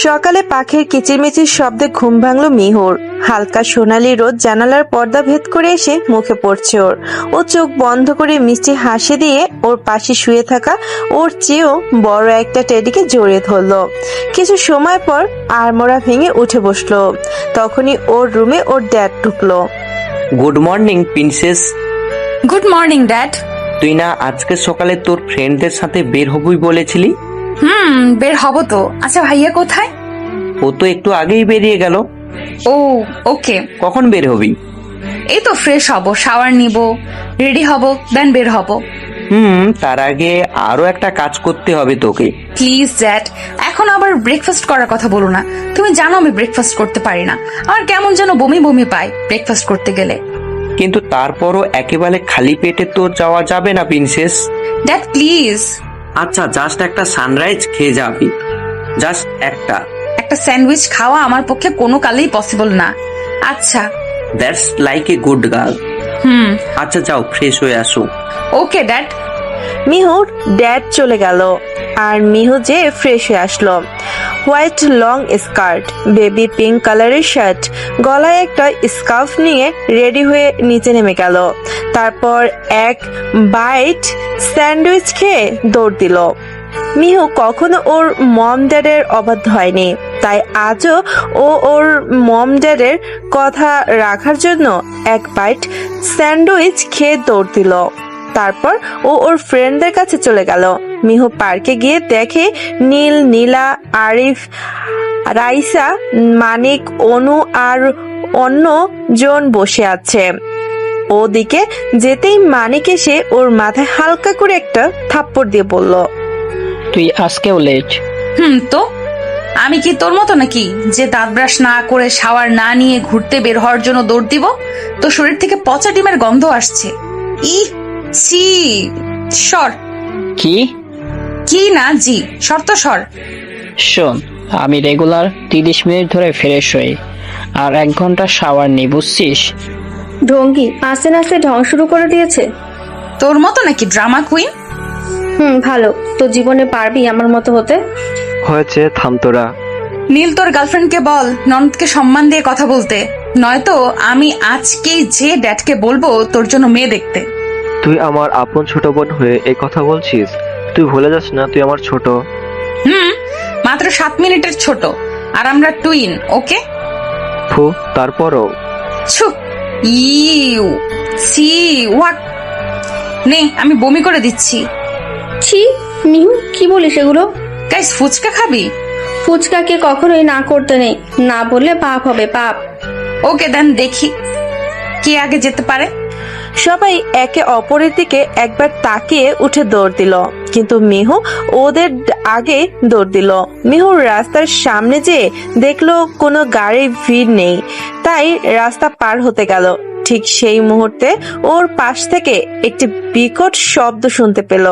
সকালে পাখির কিচিরমিচির শব্দে ঘুম ভাঙলো মিহুর। হালকা সোনালি রোদ জানালার পর্দা ভেদ করে এসে মুখে পড়ছে ওর। ও চোখ বন্ধ করে মিষ্টি হাসি দিয়ে ওর পাশে শুয়ে থাকা ওর চেয়েও বড় একটা টেডিকে জড়িয়ে ধরলো। কিছু সময় পর আড়মোড়া ভেঙে উঠে বসলো। তখনই ওর রুমে ওর ড্যাড ঢুকলো। Good morning princess. Good morning dad. তুই না আজকে সকালে তোর ফ্রেন্ডদের সাথে বের হবি বলেছিলি? বের হব তো। আচ্ছা ভাইয়া কোথায়? ও তো একটু আগেই বেরিয়ে গেল। ও ওকে। কখন বের হবি? এই তো ফ্রেশ হব, শাওয়ার নিব, রেডি হব, দেন বের হব। তার আগে আরো একটা কাজ করতে হবে তোকে। প্লিজ ড্যাড, এখন আবার ব্রেকফাস্ট করার কথা বলো না। তুমি জানো আমি ব্রেকফাস্ট করতে পারি না। আমার কেমন যেন বমি বমি পায় ব্রেকফাস্ট করতে গেলে। কিন্তু তারপরও একেবারে খালি পেটে তো যাওয়া যাবে না প্রিন্সেস। Dad please. আচ্ছা, জাস্ট একটা সানরাইজ খেয়ে যাবি, জাস্ট একটা। একটা স্যান্ডউইচ খাওয়া আমার পক্ষে কোনো কালেই পসিবল না। আচ্ছা। That's like a good girl. আচ্ছা যাও, ফ্রেশ হয়ে আসো। Okay dad. মিহুর ড্যাড চলে গেল আর মিহু যে ফ্রেশ হয়ে আসলো। White long skirt, baby pink কালারের শার্ট, গলায় একটা স্কার্ফ নিয়ে রেডি হয়ে নিচে নেমে গেল। তারপর এক বাইট স্যান্ডউইচ খেয়ে দৌড় দিল। মিহু কখনো ওর মম ড্যাডের অবাধ্য হয়নি, তাই আজও ও ওর মম ড্যাডের কথা রাখার জন্য এক বাইট স্যান্ডউইচ খেয়ে দৌড় দিল। তারপর ও ওর ফ্রেন্ডদের কাছে চলে গেল। মিহু পার্কে গিয়ে দেখে নীল, নীলা, আরিফ, রাইসা, মানিক, অনু আর অন্য জন বসে আছে। ওদিকে যেতেই মানিক এসে ওর মাথায় হালকা করে একটা থাপ্পড় দিয়ে বলল, তুই আজকেও লেট। তো আমি কি তোর মতো নাকি যে দাঁত ব্রাশ না করে শাওয়ার না নিয়ে ঘুরতে বের হওয়ার জন্য দৌড় দিব? তো শরীর থেকে পচা ডিমের গন্ধ আসছে। ই সি সর। কি না জি, সর তো সর। শোন, আমি রেগুলার 30 মিনিট ধরে ফ্রেশ হই আর 1 ঘন্টা শাওয়ার নিই, বুঝছিস? ঢঙ্গি আস্তে আস্তে ঢং শুরু করে দিয়েছে। তোর মতো নাকি ড্রামা কুইন? ভালো, তো জীবনে পারবি আমার মতো হতে? হয়েছে, থাম তোরা। নীল, তোর গার্লফ্রেন্ডকে বল ননদকে সম্মান দিয়ে কথা বলতে, নয়তো আমি আজকেই যে ড্যাডকে বলবো তোর জন্য মেয়ে দেখতে। তুই আমার আপন ছোট বোন হয়ে এই কথা বলছিস? তুই ভুলে যাস না তুই আমার ছোট। মাত্র 7 মিনিটের ছোট, আর আমরা টুইন। ওকে ফু, তারপরও ছু ইউ সি ওয়াক। নে, আমি বমি করে দিচ্ছি। ছি মিহু, কি বলিস এগুলো? গাইস, ফুচকা খাবি? ফুচকাকে কখনোই না করতে নেই, না বললে পাপ হবে, পাপ। ওকে দেন, দেখি কে আগে যেতে পারে। সবাই একে অপরের দিকে একবার তাকিয়ে উঠে দৌড় দিল, কিন্তু মিহু ওদের আগে দৌড় দিল। মিহু রাস্তার সামনে যেয়ে দেখলো কোনো গাড়ির ভিড় নেই, তাই রাস্তা পার হতে গেল। ঠিক সেই মুহূর্তে ওর পাশ থেকে একটি বিকট শব্দ শুনতে পেল।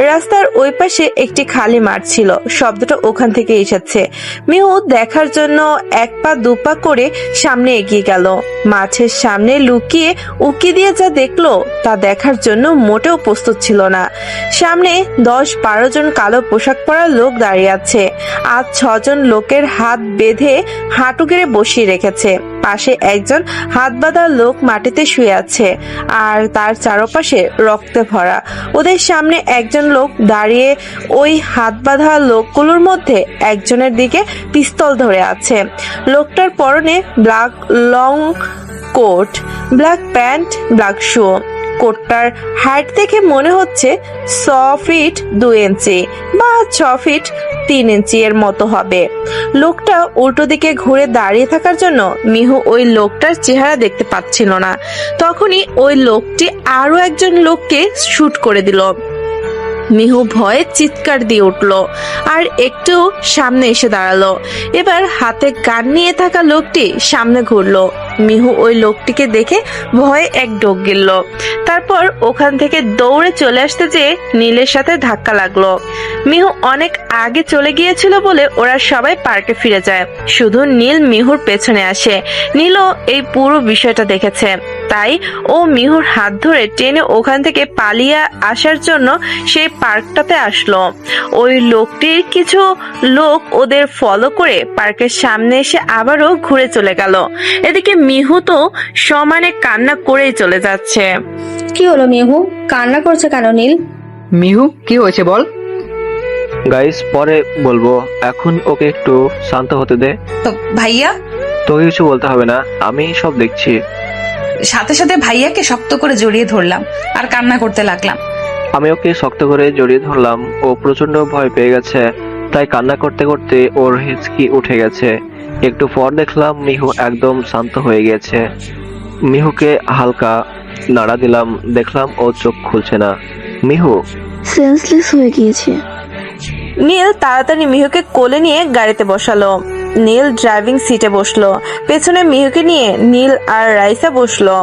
রাস্তার ওই পাশে একটি খালি মাঠ ছিল, শব্দটা ওখান থেকে এসেছে। মিহু দেখার জন্য 1 পা 2 পা করে সামনে এগিয়ে গেল। মাঠের সামনে লুকিয়ে উকি দিয়ে যা দেখলো তা দেখার জন্য মোটেও প্রস্তুত ছিল না। সামনে 10-12 জন কালো পোশাক পরা লোক দাঁড়িয়ে আছে। আর 6 জন লোকের হাত বেঁধে হাঁটু গেড়ে বসিয়ে রেখেছে। পাশে একজন হাত বাঁধা লোক মাটিতে শুয়ে আছে আর তার চারপাশে রক্তে ভরা। ওদের সামনে একজন লোক দাঁড়িয়ে ওই হাত বাঁধা লোকগুলোর মধ্যে একজনের দিকে পিস্তল ধরে আছে। লোকটার পরনে black long coat, black pant, black shoe. কোটটার হাইট দেখে মনে হচ্ছে 6 ফিট 2 ইঞ্চি বা 6 ফিট 3 ইঞ্চি এর মতো হবে। লোকটা উল্টো দিকে ঘুরে দাঁড়িয়ে থাকার জন্য মিহু ওই লোকটার চেহারা দেখতে পাচ্ছিল না। তখনই ওই লোকটি আরো একজন লোককে শুট করে দিল। মিহু ভয়ে চিৎকার দিয়ে উঠল আর একটু সামনে এসে দাঁড়ালো। এবার হাতে গান নিয়ে থাকা লোকটি সামনে ঘুরলো। মিহু ওই লোকটিকে দেখে ভয়ে এক ডোক গেল। তারপর ওখান থেকে দৌড়ে চলে আসতে যেয়ে নীলের সাথে ধাক্কা লাগলো। মিহু অনেক আগে চলে গিয়েছিল বলে ওরা সবাই পার্কে ফিরে যায়। শুধু নীল মিহুর পেছনে আসে। নীলও এই পুরো বিষয়টা দেখেছে, তাই ও মিহুর হাত ধরে টেনে ওখান থেকে পালিয়ে আসার জন্য সেই পার্কটাতে আসলো। ওই লোকটির কিছু লোক ওদের ফলো করে পার্কের সামনে এসে আবারও ঘুরে চলে গেল। এদিকে মিহু তো সমানে কান্না করেই চলে যাচ্ছে। কি হলো মেহু, কান্না করছে কেন নীল? মিহু কি হয়েছে বল। গাইস পরে বলবো, এখন ওকে একটু শান্ত হতে দে। তো ভাইয়া? তোকে কিছু বলতে হবে না, আমি সব দেখছি। সাথে সাথে ভাইয়াকে শক্ত করে জড়িয়ে ধরলাম আর কান্না করতে লাগলাম। আমি ওকে শক্ত করে জড়িয়ে ধরলাম। ও প্রচন্ড ভয় পেয়ে গেছে, তাই কান্না করতে করতে ওর হিচকি উঠে গেছে। একটু পর দেখলাম মিহু একদম শান্ত হয়ে গেছে। মিহুকে হালকা নাড়া দিলাম, দেখলাম ও চোখ খুলছে না। মিহু সেন্সলেস হয়ে গিয়েছে। নীল তাড়াতাড়ি মিহুকে কোলে নিয়ে গাড়িতে বসালো। নীল ড্রাইভিং সিটে বসলো। পেছনে মিহুকে নিয়ে নীল আর রাইসা বসলো,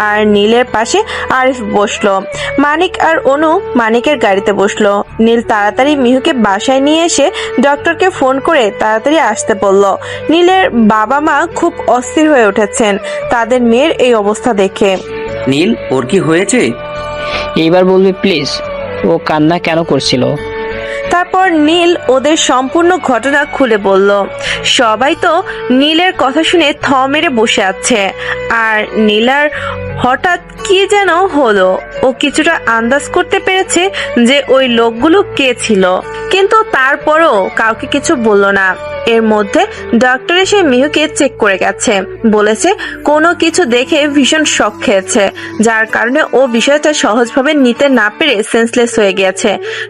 আর নীলের পাশে আরিফ বসলো। মানিক আর অনু মানিকের গাড়িতে বসলো। নীল তাড়াতাড়ি মিহুকে বাসায় নিয়ে এসে ডক্টরকে ফোন করে তাড়াতাড়ি আসতে বলল। নীলের বাবা মা খুব অস্থির হয়ে উঠেছেন তাদের মেয়ের এই অবস্থা দেখে। নীল, ওর কি হয়েছে? এইবার বলবি প্লিজ, ও কান্না কেন করছিল? তারপর নীল ওদের সম্পূর্ণ ঘটনা খুলে বলল। সবাই তো নীলের কথা শুনে থ মেরে বসে আছে। আর নীলার হঠাৎ কি যেন হলো, ও কিছুটা আন্দাজ করতে পেরেছে যে ওই লোকগুলো কে ছিল, কিন্তু তারপরও কাউকে কিছু বলল না। এর মধ্যে ডক্টর এসে মিহুকে চেক করে গেছে, বলেছে কোনো কিছু দেখে ভীষণ শক খেয়েছে, যার কারণে ও বিষয়টা সহজভাবে নিতে না পেরে সেন্সলেস হয়ে গিয়েছে।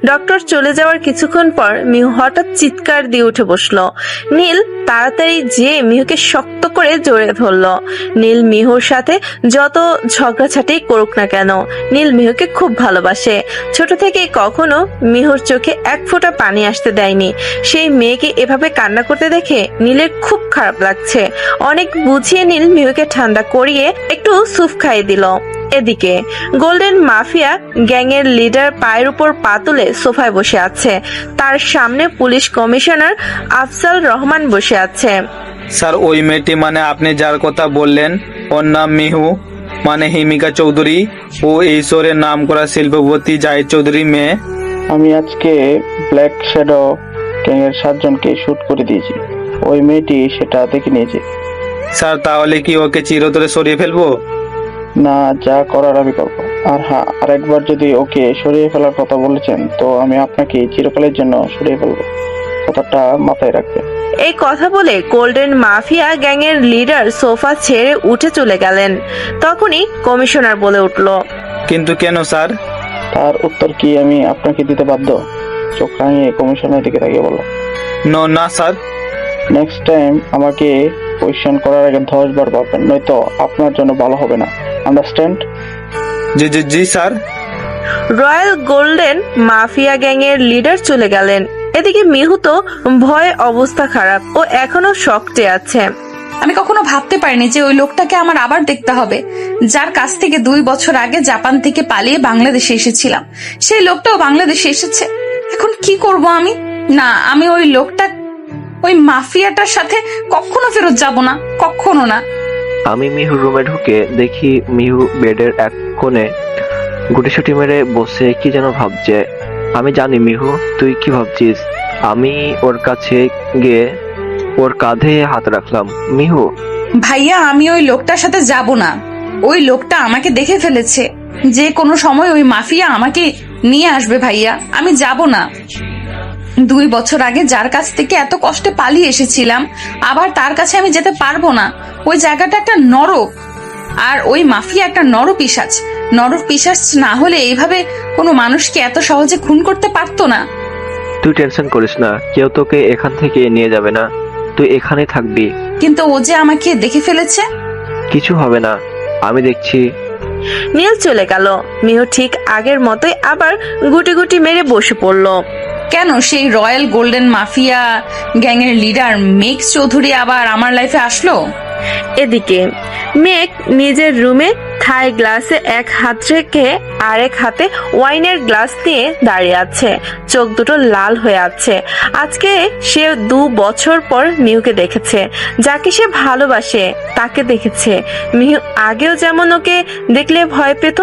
ডক্টর চলে যাওয়ার কিছুক্ষণ পর মিহু হঠাৎ চিৎকার দিয়ে উঠে বসলো। নীল তাড়াতাড়ি যেয়ে মিহুকে শক্ত করে জড়িয়ে ধরলো। নীল মিহুর সাথে যত ঝগড়াঝাটি করুক না কেন, নীল মিহুকে খুব ভালোবাসে। ছোট থেকে কখনো মিহুর চোখে এক ফোঁটা পানি আসতে দেয়নি। সেই মেয়েকে এভাবে কান্না করতে দেখে নীলের খুব খারাপ লাগছে। অনেক বুঝিয়ে নীল মিহুকে ঠান্ডা করিয়ে একটু স্যুপ খাইয়ে দিল। এদিকে গোল্ডেন মাফিয়া গ্যাংয়ের লিডার পায়ের উপর পা তুলে সোফায় বসে আছে। তার সামনে পুলিশ কমিশনার আফজাল রহমান বসে আছে। স্যার, ওই মেয়েটি মানে আপনি যার কথা বললেন, ওর নাম মিহু, মানে হিমিকা চৌধুরী। ও এই শহরের নাম করা শিল্পপতি জাহিদ চৌধুরী মেয়ে। আমি আজকে ব্ল্যাক শ্যাডো গ্যাংয়ের 7 জনকে শুট করে দিয়েছি। ওই মেয়েটি সেটা দেখে নিয়েছে। স্যার, তাহলে কি ওকে চিরতরে সরিয়ে ফেলবো? না, যা করার আমি করবো। আর হ্যাঁ, আরেকবার যদি ওকে সরিয়ে ফেলার কথা বলেছেন তো আমি আপনাকে চিরকালের জন্য সরিয়ে ফেলবো, কথাটা মাথায় রাখবেন। এই কথা বলে গোল্ডেন মাফিয়া গ্যাংয়ের লিডার সোফা ছেড়ে উঠে চলে গেলেন। তখনই কমিশনার বলে উঠল, কিন্তু কেন স্যার? তার উত্তর কি আমি আপনাকে দিতে বাধ্য? চোখ রাঙিয়ে কমিশনের দিকে তাকিয়ে বলল, না স্যার। নেক্সট টাইম আমাকে কোয়েশ্চেন করার আগে 10 বার ভাববেন, নয়তো আপনার জন্য ভালো হবে না। আন্ডারস্ট্যান্ড? জি জি জি স্যার। রয়্যাল গোল্ডেন মাফিয়া গ্যাংয়ের লিডার চলে গেলেন। এদিকে মিহু তো ভয়ে অবস্থা খারাপ, ও এখনো শকটে আছে। আমি কখনো ভাবতে পারিনি যে ওই লোকটাকে আমার আবার দেখতে হবে, যার কাছ থেকে 2 বছর আগে জাপান থেকে পালিয়ে বাংলাদেশে এসেছিলাম। সেই লোকটাও বাংলাদেশে এসেছে। এখন কি করব আমি? না, আমি ওই লোকটা, ওই মাফিয়াটার সাথে কখনো ফেরত যাব না, কখনো না। আমি মিহুর রুমে ঢুকে দেখি মিহু বেডের এক কোণে গুটিসুটি মেরে বসে কি যেন ভাবছে। আমি জানি মিহু তুই কি ভাবছিস। আমি ওর কাছে গিয়ে ওর কাঁধে হাত রাখলাম। মিহু, ভাইয়া, আমি ওই লোকটার সাথে যাব না। ওই লোকটা আমাকে দেখে ফেলেছে। যে কোনো সময় ওই মাফিয়া আমাকে নিয়ে আসবে ভাইয়া, আমি যাব না। 2 বছর আগে যার কাছ থেকে এত কষ্টে পালিয়ে এসেছিলাম, আবার তার কাছে আমি যেতে পারবো না। ওই জায়গাটা একটা নরক, আর ওই মাফিয়া একটা নরপিশাচ। নরপিশাচ না হলে এইভাবে কোনো মানুষকে এত সহজে খুন করতে পারতো না। তুই টেনশন করিস না, কেউ তোকে এখান থেকে নিয়ে যাবে না, তুই এখানে থাকবি। কিন্তু ও যে আমাকে দেখে ফেলেছে। কিছু হবে না, আমি দেখছি। নীল চলে গেল। মিহু ঠিক আগের মতোই আবার গুটি গুটি মেরে বসে পড়লো। কেন সেই রয়্যাল গোল্ডেন মাফিয়া গ্যাংয়ের লিডার মেঘ চৌধুরী আবার আমার লাইফে আসলো? এদিকে মেঘ নিজের রুমে থাই গ্লাসে এক হাত রেখে আরেক হাতে ওয়াইনের গ্লাস নিয়ে দাঁড়িয়ে আছে। চোখ দুটো লাল হয়ে আছে। আজকে সে 2 বছর পর মিহুকে দেখেছে, যাকে সে ভালোবাসে তাকে দেখেছে। মিহু আগেও যেমন ওকে দেখলে ভয় পেত,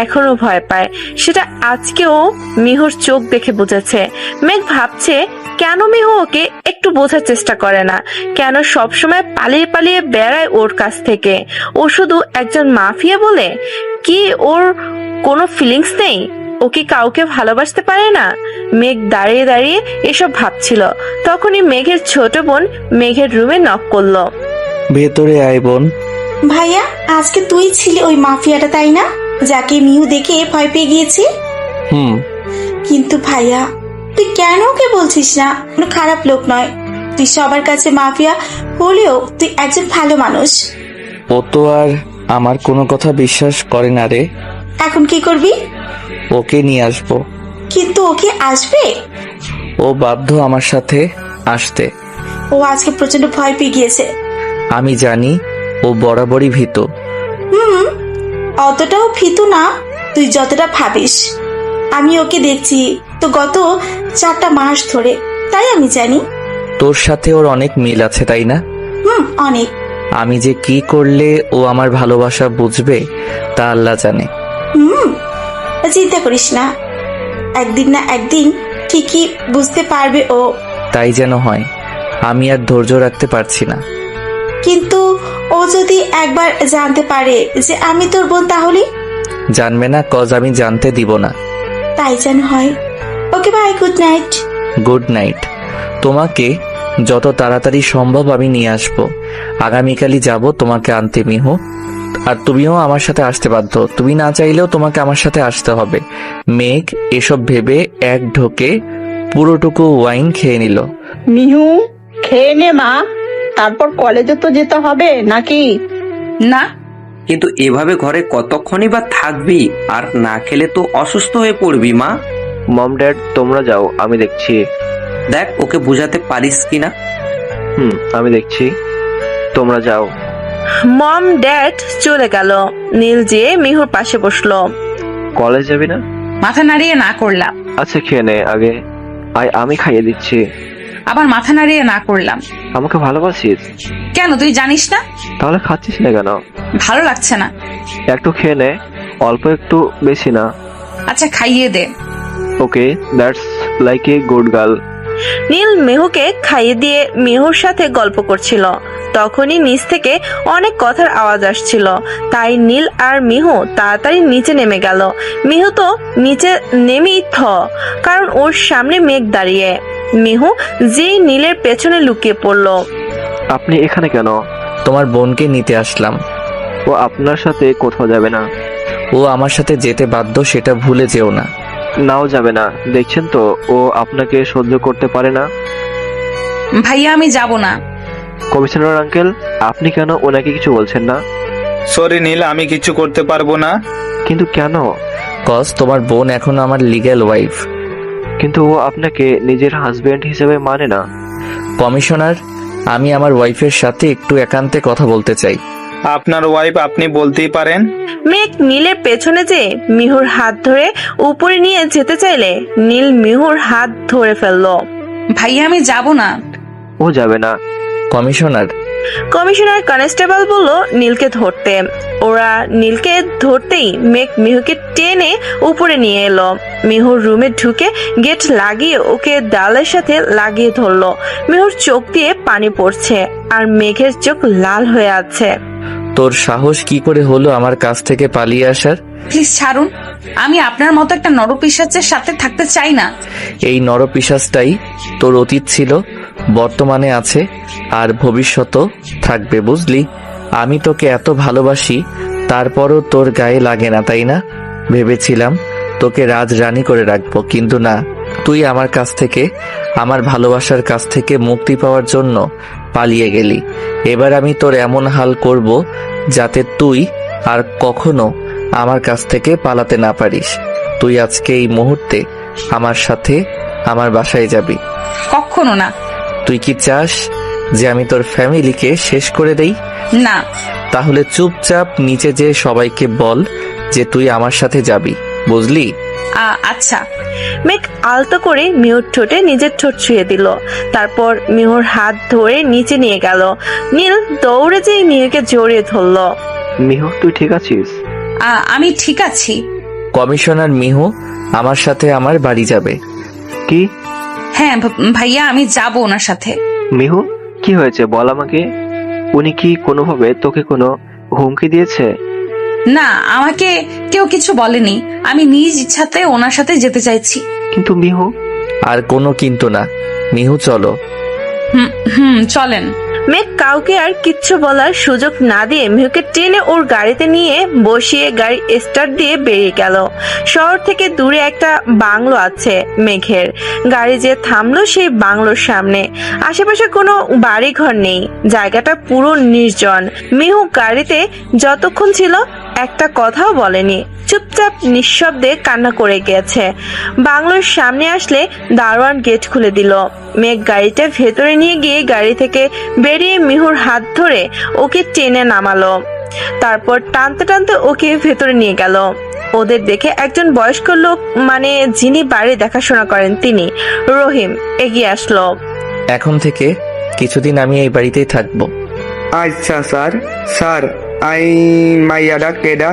এখনো ভয় পায়। সেটা আজকেও মিহুর চোখ দেখে বুঝেছে। মেঘ ভাবছে কেন মিহু ওকে একটু বোঝার চেষ্টা করে না, কেন সবসময় পালিয়ে পালিয়ে বেড়ায় ওর কাছ থেকে। ও শুধু একজন মাফিয়া বলে কি ওর কোনো ফিলিংস নেই? ও কি কাউকে ভালোবাসতে পারে না? মেঘ দাঁড়িয়ে দাঁড়িয়ে এসব ভাবছিল। তখনই মেঘের ছোট বোন মেঘের রুমে নক করলো। ভেতরে আয় বোন। ভাইয়া, আজকে তুই ছিলি ওই মাফিয়াটা, তাই না, যাকে মিহু দেখে ভয় পেয়ে গিয়েছি? কিন্তু ভাইয়া, তুই কেন ওকে বলছিস না? কোনো খারাপ লোক নয়, তুই সবার কাছে মাফিয়া হলেও তুই একজন ভালো মানুষ। ও তো আর আমার কোনো কথা বিশ্বাস করে না রে। এখন কি করবি? ওকে নিয়ে আসবো। কিন্তু ওকে আসবে? ও বাধ্য আমার সাথে আসতে। ও আজকে প্রচন্ড ভয় পেয়ে গিয়েছে। আমি জানি ও বরাবরই ভীত। অতটাও ভীতু না তুই যতটা ভাবিস। আমি ওকে দেখছি তো গত 4টা মাস ধরে, তাই আমি জানি। তোর সাথে ওর অনেক মিল আছে, তাই না? অনেক। আমি যে কি করলে ও আমার ভালোবাসা বুঝবে তা আল্লাহ জানে। চিন্তা করিস না, একদিন না একদিন ঠিকই বুঝতে পারবে ও। তাই যেন হয়। আমি আর ধৈর্য রাখতে পারছি না। কিন্তু ও যদি একবার জানতে পারে যে আমি তোর বোন, তাহলে? জানবে না, কজ আমি জানতে দিব না। তাই যেন হয়। Okay bye, good night. Good night. তোমাকে যত তাড়াতাড়ি সম্ভব আমি নিয়ে আসবো। আগামীকালই যাব তোমাকে আনতে মিহু। আর তুমিও আমার সাথে আসতে বাধ্য। তুমি না চাইলেও তোমাকে আমার সাথে আসতে হবে। মেঘ এসব ভেবে এক ঢোকে পুরোটুকু ওয়াইন খেয়ে নিল। মিহু, খেয়ে নে মা, তারপর কলেজে তো যেতে হবে নাকি? না, কিন্তু এভাবে ঘরে কতক্ষণই বা থাকবি? আর না খেলে তো অসুস্থ হয়ে পড়বি মা। মম ড্যাড তোমরা যাও, আমি দেখছি। দেখ ওকে বুঝাতে পারিস কিনা। আমি দেখছি, তোমরা যাও। মম ড্যাড চলে গেল। নীল যেয়ে মিহুর পাশে বসলো। কলেজ যাবি না? মাথা নাড়িয়ে না করলাম। আচ্ছা খেয়ে নে আগে। আয়, আমি খাইয়ে দিচ্ছি। আবার মাথা নাড়িয়ে না করলাম। আমাকে ভালোবাসিস? কেন, তুই জানিস না? তাহলে খাচ্ছিস না কেন? ভালো লাগছে না। একটু খেয়ে নে, অল্প একটু, বেশি না। আচ্ছা খাইয়ে দে। Okay, that's like a good girl. Neel মেহুকে খাইয়ে দিয়ে মিহুর সাথে গল্প করছিল। তখনই নিচ থেকে অনেক কথার আওয়াজ আসছিল। তাই নীল আর মিহু তাড়াতাড়ি নিচে নেমে গেল। মিহু তো নিচে নেমেই কারণ ওর সামনে মেঘ দাঁড়িয়ে। মিহু যেই নীলের পেছনে লুকিয়ে পড়লো। আপনি এখানে কেন? তোমার বোনকে নিতে আসলাম। ও আপনার সাথে কোথাও যাবে না। ও আমার সাথে যেতে বাধ্য, সেটা ভুলে যেও না। নাও যাবে না, দেখছেন তো ও আপনাকে সহ্য করতে পারে না। ভাইয়া, আমি যাব না। কমিশনার আঙ্কেল, আপনি কেন ওনাকে কিছু বলছেন না? সরি নীল, আমি কিছু করতে পারবো না। কিন্তু কেন? কজ তোমার বোন এখন আমার লিগ্যাল ওয়াইফ। কিন্তু ও আপনাকে নিজের হাজবেন্ড হিসেবে মানে না। কমিশনার, আমি আমার ওয়াইফের সাথে একটু একান্তে কথা বলতে চাই। আপনার ওয়াইফ, আপনি বলতেই পারেন। মেঘ নীলের পেছনে যে মিহুর হাত ধরে উপরে নিয়ে যেতে চাইলে নীল মিহুর হাত ধরে ফেললো। ভাইয়া, আমি যাব না। ও যাবে না। কমিশনার কনস্টেবল বলল নীলকে ধরতে। ওরা নীলকে ধরতেই মেঘ মিহুকে টেনে উপরে নিয়ে এলো। মিহুর রুমে ঢুকে গেট লাগিয়ে ওকে ডালের সাথে লাগিয়ে ধরলো। মিহুর চোখ দিয়ে পানি পড়ছে আর মেঘের চোখ লাল হয়ে আছে। তোর সাহস কি করে হলো আমার কাছ থেকে পালিয়ে আসার? প্লিজ ছাড়ুন, আমি আপনার মতো একটা নরপিশাচের সাথে থাকতে চাই না। এই নরপিশাচটাই তোর অতীত ছিল, বর্তমানে আছে আর ভবিষ্যতও থাকবে, বুঝলি? আমি তোকে এত ভালোবাসি, তারপরও তোর গায়ে লাগে না, তাই না? ভেবেছিলাম তোকে রাজরানী করে রাখবো, কিন্তু না, তুই আমার কাছ থেকে, আমার ভালোবাসার কাছ থেকে মুক্তি পাওয়ার জন্য পালিয়ে গেলি। এবার আমি তোর এমন হাল করব যাতে তুই আর কখনো আমার কাছ থেকে পালাতে না পারিস। তুই আজকে এই মুহূর্তে আমার সাথে আমার বাসায় যাবি। কখনো না। তুই কি চাস যে আমি তোর ফ্যামিলিকে শেষ করে দেই? না। তাহলে চুপচাপ নিচে যে সবাইকে বল যে তুই আমার সাথে যাবি, বুঝলি? আচ্ছা। মেঘ আলতো করে মিহুর ঠোঁটে নিজের ঠোঁট ছুঁয়ে দিল, তারপর মিহুর হাত ধরে নিচে নিয়ে গেল। নীল দৌড়ে যেয়ে মিহুকে জড়িয়ে ধরলো। মিহু, তুই ঠিক আছিস? আমি ঠিক আছি। কমিশনার মিহু আমার সাথে আমার বাড়ি যাবে। কি? হ্যাঁ ভাইয়া, আমি যাব ওনার সাথে। মিহু, কি হয়েছে বল আমাকে। উনি কি কোনোভাবে তোকে কোনো হুমকি দিয়েছে? না, আমাকে কেউ কিছু বলেনি। আমি নিজ ইচ্ছাতে ওনার সাথে যেতে চাইছি। কিন্তু মিহু। আর কোনো কিন্তু না, মিহু চলো। চলেন। মেঘ কাউকে আর কিচ্ছু বলার সুযোগ না দিয়ে মিহুকে টেনে ওর গাড়িতে নিয়ে বসিয়ে গাড়ি স্টার্ট দিয়ে বেরিয়ে গেল। শহর থেকে দূরে একটা বাংলো আছে মেঘের। গাড়ি যে থামলো সেই বাংলোর সামনে। আশেপাশে কোনো বাড়ি ঘর নেই, জায়গাটা পুরো নির্জন। মিহু গাড়িতে যতক্ষণ ছিল একটা কথাও বলেনি, চুপচাপ নিঃশব্দে কান্না করে গেছে। বাংলোর সামনে আসলে দারোয়ান গেট খুলে দিল। মেঘ গাড়িটা ভেতরে নিয়ে গিয়ে গাড়ি থেকে বেরিয়ে মিহুর হাত ধরে ওকে টেনে নামালো, তারপর টানতে টানতে ওকে ভেতরে নিয়ে গেল। ওদের দেখে একজন বয়স্ক লোক, মানে যিনি বাড়ি দেখাশোনা করেন তিনি, রহিম, এগিয়ে আসলো। এখন থেকে কিছুদিন আমি এই বাড়িতেই থাকবো। আচ্ছা স্যার। স্যার, আই মাইয়াডা কেডা?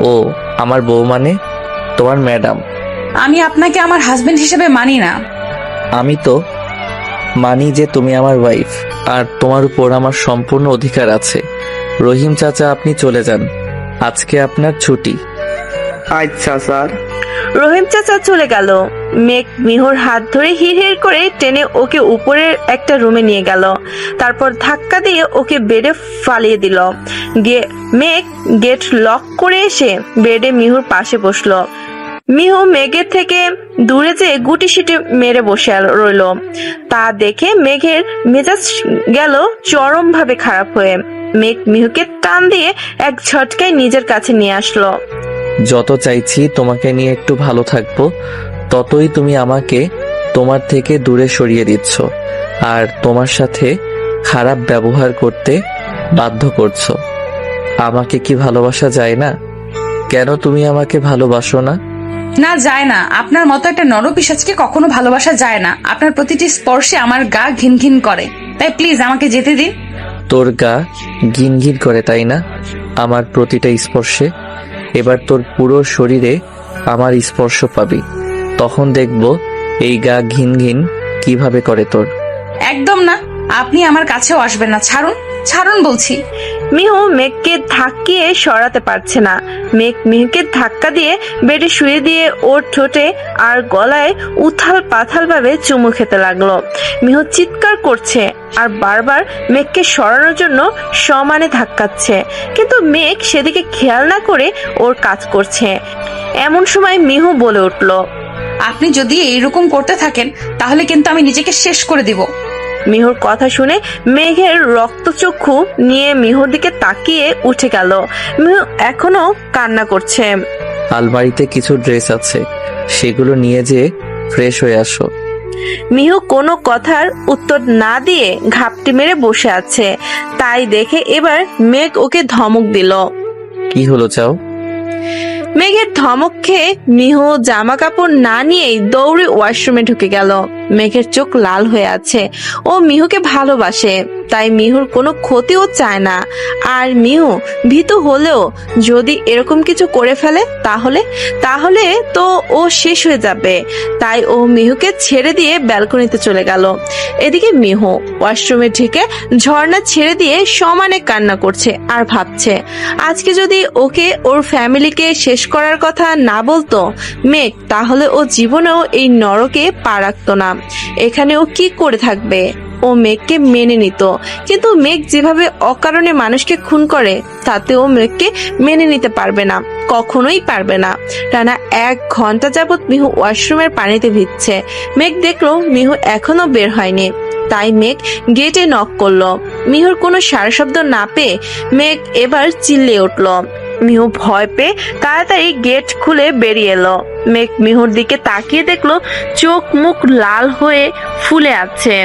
ও আমার বউ, মানে তোমার ম্যাডাম। আমি আপনাকে আমার হাজবেন্ড হিসেবে মানি না। আমি তো মানি যে তুমি আমার ওয়াইফ, আর তোমার উপর আমার সম্পূর্ণ অধিকার আছে। রহিম চাচা, আপনি চলে যান, আজকে আপনার ছুটি। আচ্ছা স্যার। রহিম চাচা চলে গেল। মেঘ মিহুর হাত ধরে হিড় করে টেনে ওকে উপরের একটা রুমে নিয়ে গেল, তারপর ধাক্কা দিয়ে ওকে বেডে ফালিয়ে দিল। মেঘ গেট লক করে এসে বেডে মিহুর পাশে বসলো। মিহু মেঘের থেকে দূরে যেয়ে গুটি সিটি মেরে বসে রইল। তা দেখে মেঘের মেজাজ গেল চরম ভাবে খারাপ হয়ে। মেঘ মিহুকে টান দিয়ে এক ঝটকায় নিজের কাছে নিয়ে আসলো। যত চাইছি তোমাকে নিয়ে একটু ভালো থাকবো, ততই তুমি আমাকে তোমার থেকে দূরে সরিয়ে দিচ্ছ, আর তোমার সাথে খারাপ ব্যবহার করতে বাধ্য করছো। আমাকে কি ভালোবাসা যায় না? কেন তুমি আমাকে ভালোবাসো না? না, যায় না। আপনার মতো একটা নরপিশাচকে কখনো ভালোবাসা যায় না। আপনার প্রতিটি স্পর্শে আমার গা ঘিন ঘিন করে, তাই প্লিজ আমাকে যেতে দিন। তোর গা ঘিন ঘিন করে, তাই না? আমার প্রতিটা স্পর্শে। এবার তোর পুরো শরীরে আমার স্পর্শ পাবি, তখন দেখবো এই গা ঘিন ঘিন কিভাবে করে তোর। একদম না, আপনি আমার কাছেও আসবেন না। ছাড়ুন, ছাড়ুন বলছি। মিহু মেঘকে ধাক্কিয়ে সরাতে পারছে না। মেঘ মিহুকে ধাক্কা দিয়ে বেডে শুয়ে দিয়ে ওর ঠোঁটে আর গলায় উথাল পাথাল ভাবে চুমু খেতে লাগলো। মিহু চিৎকার করছে আর বারবার মেঘকে সরানোর জন্য সমানে ধাক্কাচ্ছে, কিন্তু মেঘ সেদিকে খেয়াল না করে ওর কাজ করছে। এমন সময় মিহু বলে উঠলো, আপনি যদি এইরকম করতে থাকেন তাহলে কিন্তু আমি নিজেকে শেষ করে দিব। মিহুর কথা শুনে মেঘের রক্তচক্ষু নিয়ে মিহুর দিকে তাকিয়ে উঠে গেল। মিহু এখনো কান্না করছে। আলমারিতে কিছু ড্রেস আছে, সেগুলো নিয়ে যেয়ে ফ্রেশ হয়ে আসো। মিহু কোনো কথার উত্তর না দিয়ে ঘাপটি মেরে বসে আছে। তাই দেখে এবার মেঘ ওকে ধমক দিল। কি হলো চাও? মেঘের ধমক খেয়ে মিহু জামা কাপড় না নিয়েই দৌড়ে ওয়াশরুমে ঢুকে গেল। মেঘের চোখ লাল হয়ে আছে। ও মিহুকে ভালোবাসে, তাই মিহুর কোনো ক্ষতিও চায় না। আর মিহু ভীতু হলেও যদি এরকম কিছু করে ফেলে তাহলে তো ও শেষ হয়ে যাবে। তাই ও মিহুকে ছেড়ে দিয়ে ব্যালকনিতে চলে গেল। এদিকে মিহু ওয়াশরুমে ঢুকে ঝর্ণা ছেড়ে দিয়ে সমানে কান্না করছে আর ভাবছে, আজকে যদি ওকে ওর ফ্যামিলিকে শেষ করার কথা না বলতো মেঘ, তাহলে ও জীবনেও এই নরকে পা রাখতো না। এখানে ও কি করে থাকবে? ও মেঘকে মেনে নিত, কিন্তু মেঘ যেভাবে অকারণে মানুষকে খুন করে তাতে ও মেঘকে মেনে নিতে পারবে না, কখনোই পারবে না। টানা 1 ঘন্টা যাবৎ মিহু ওয়াশরুমের পানিতে ভিজছে। মেঘ দেখলো মিহু এখনো বের হয়নি, তাই মেঘ গেটে নক করলো। মিহুর কোনো সারা শব্দ না পেয়ে মেঘ এবার চিল্লিয়ে উঠলো, মিহু ভয় পেয়ে তাড়াতাড়ি গেট খুলে বেরিয়ে এলো। মেঘ মিহুর দিকে তাকিয়ে দেখলো চোখ মুখ লাল হয়ে ফুলে আছে।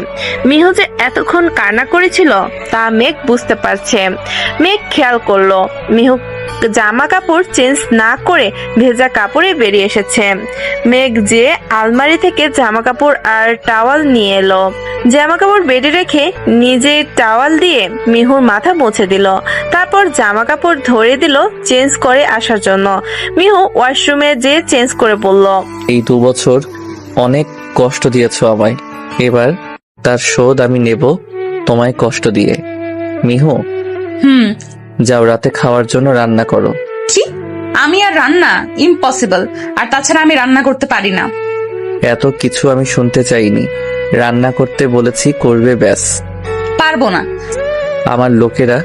মিহু যে এতক্ষণ কান্না করেছিল তা মেঘ বুঝতে পারছে। মেঘ খেয়াল করলো মিহু জামা কাপড় চেঞ্জ না করে ভেজা কাপড়ে বেরিয়ে এসেছে। মেঘ যে আলমারি থেকে জামা কাপড় আর টাওয়াল নিয়ে এলো। জামা কাপড় বেডে রেখে নিজে টাওয়াল দিয়ে মিহুর মাথা মুছে দিল। তারপর জামা কাপড় ধরে দিল চেঞ্জ করে আসার জন্য। মিহু ওয়াশরুমে যে চেঞ্জ করে বলল, এই 2 বছর অনেক কষ্ট দিয়েছো আমায়, এবার তার শোধ আমি নেব তোমায় কষ্ট দিয়ে। মিহু, যাও রাতে খাওয়ার জন্য রান্না করো। কি? আমি আর রান্না? ইম্পসিবল। আর তাছাড়া আমি রান্না করতে পারি না। এত কিছু আমি শুনতে চাইনি, রান্না করতে বলেছি, করবে ব্যাস। পারবো না। আমার লোকেরা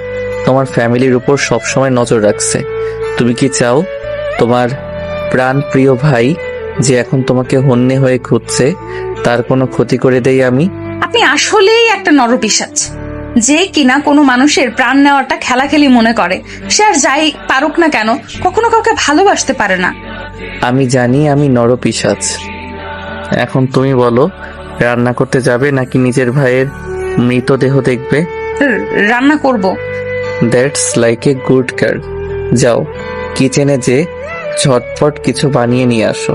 তোমার ফ্যামিলির উপর সবসময় নজর রাখছে। তুমি কি চাও তোমার প্রাণ প্রিয় ভাই যে এখন তোমাকে হন্যে হয়ে খুঁজছে তার কোনো ক্ষতি করে দেই আমি? আপনি আসলেই একটা নরপিশাচ, যে কিনা কোনো মানুষের প্রাণ নেওয়াটা খেলাখেলি মনে করে। সে আর যাই পারুক না কেন কখনো কাউকে ভালোবাসতে পারে না। আমি জানি আমি নরপিশাচ। এখন তুমি বলো, রান্না করতে যাবে নাকি নিজের ভাইয়ের মৃতদেহ দেখবে? রান্না করব। That's like a good girl. যাও কিচেনে যে ঝটপট কিছু বানিয়ে নিয়ে আসো।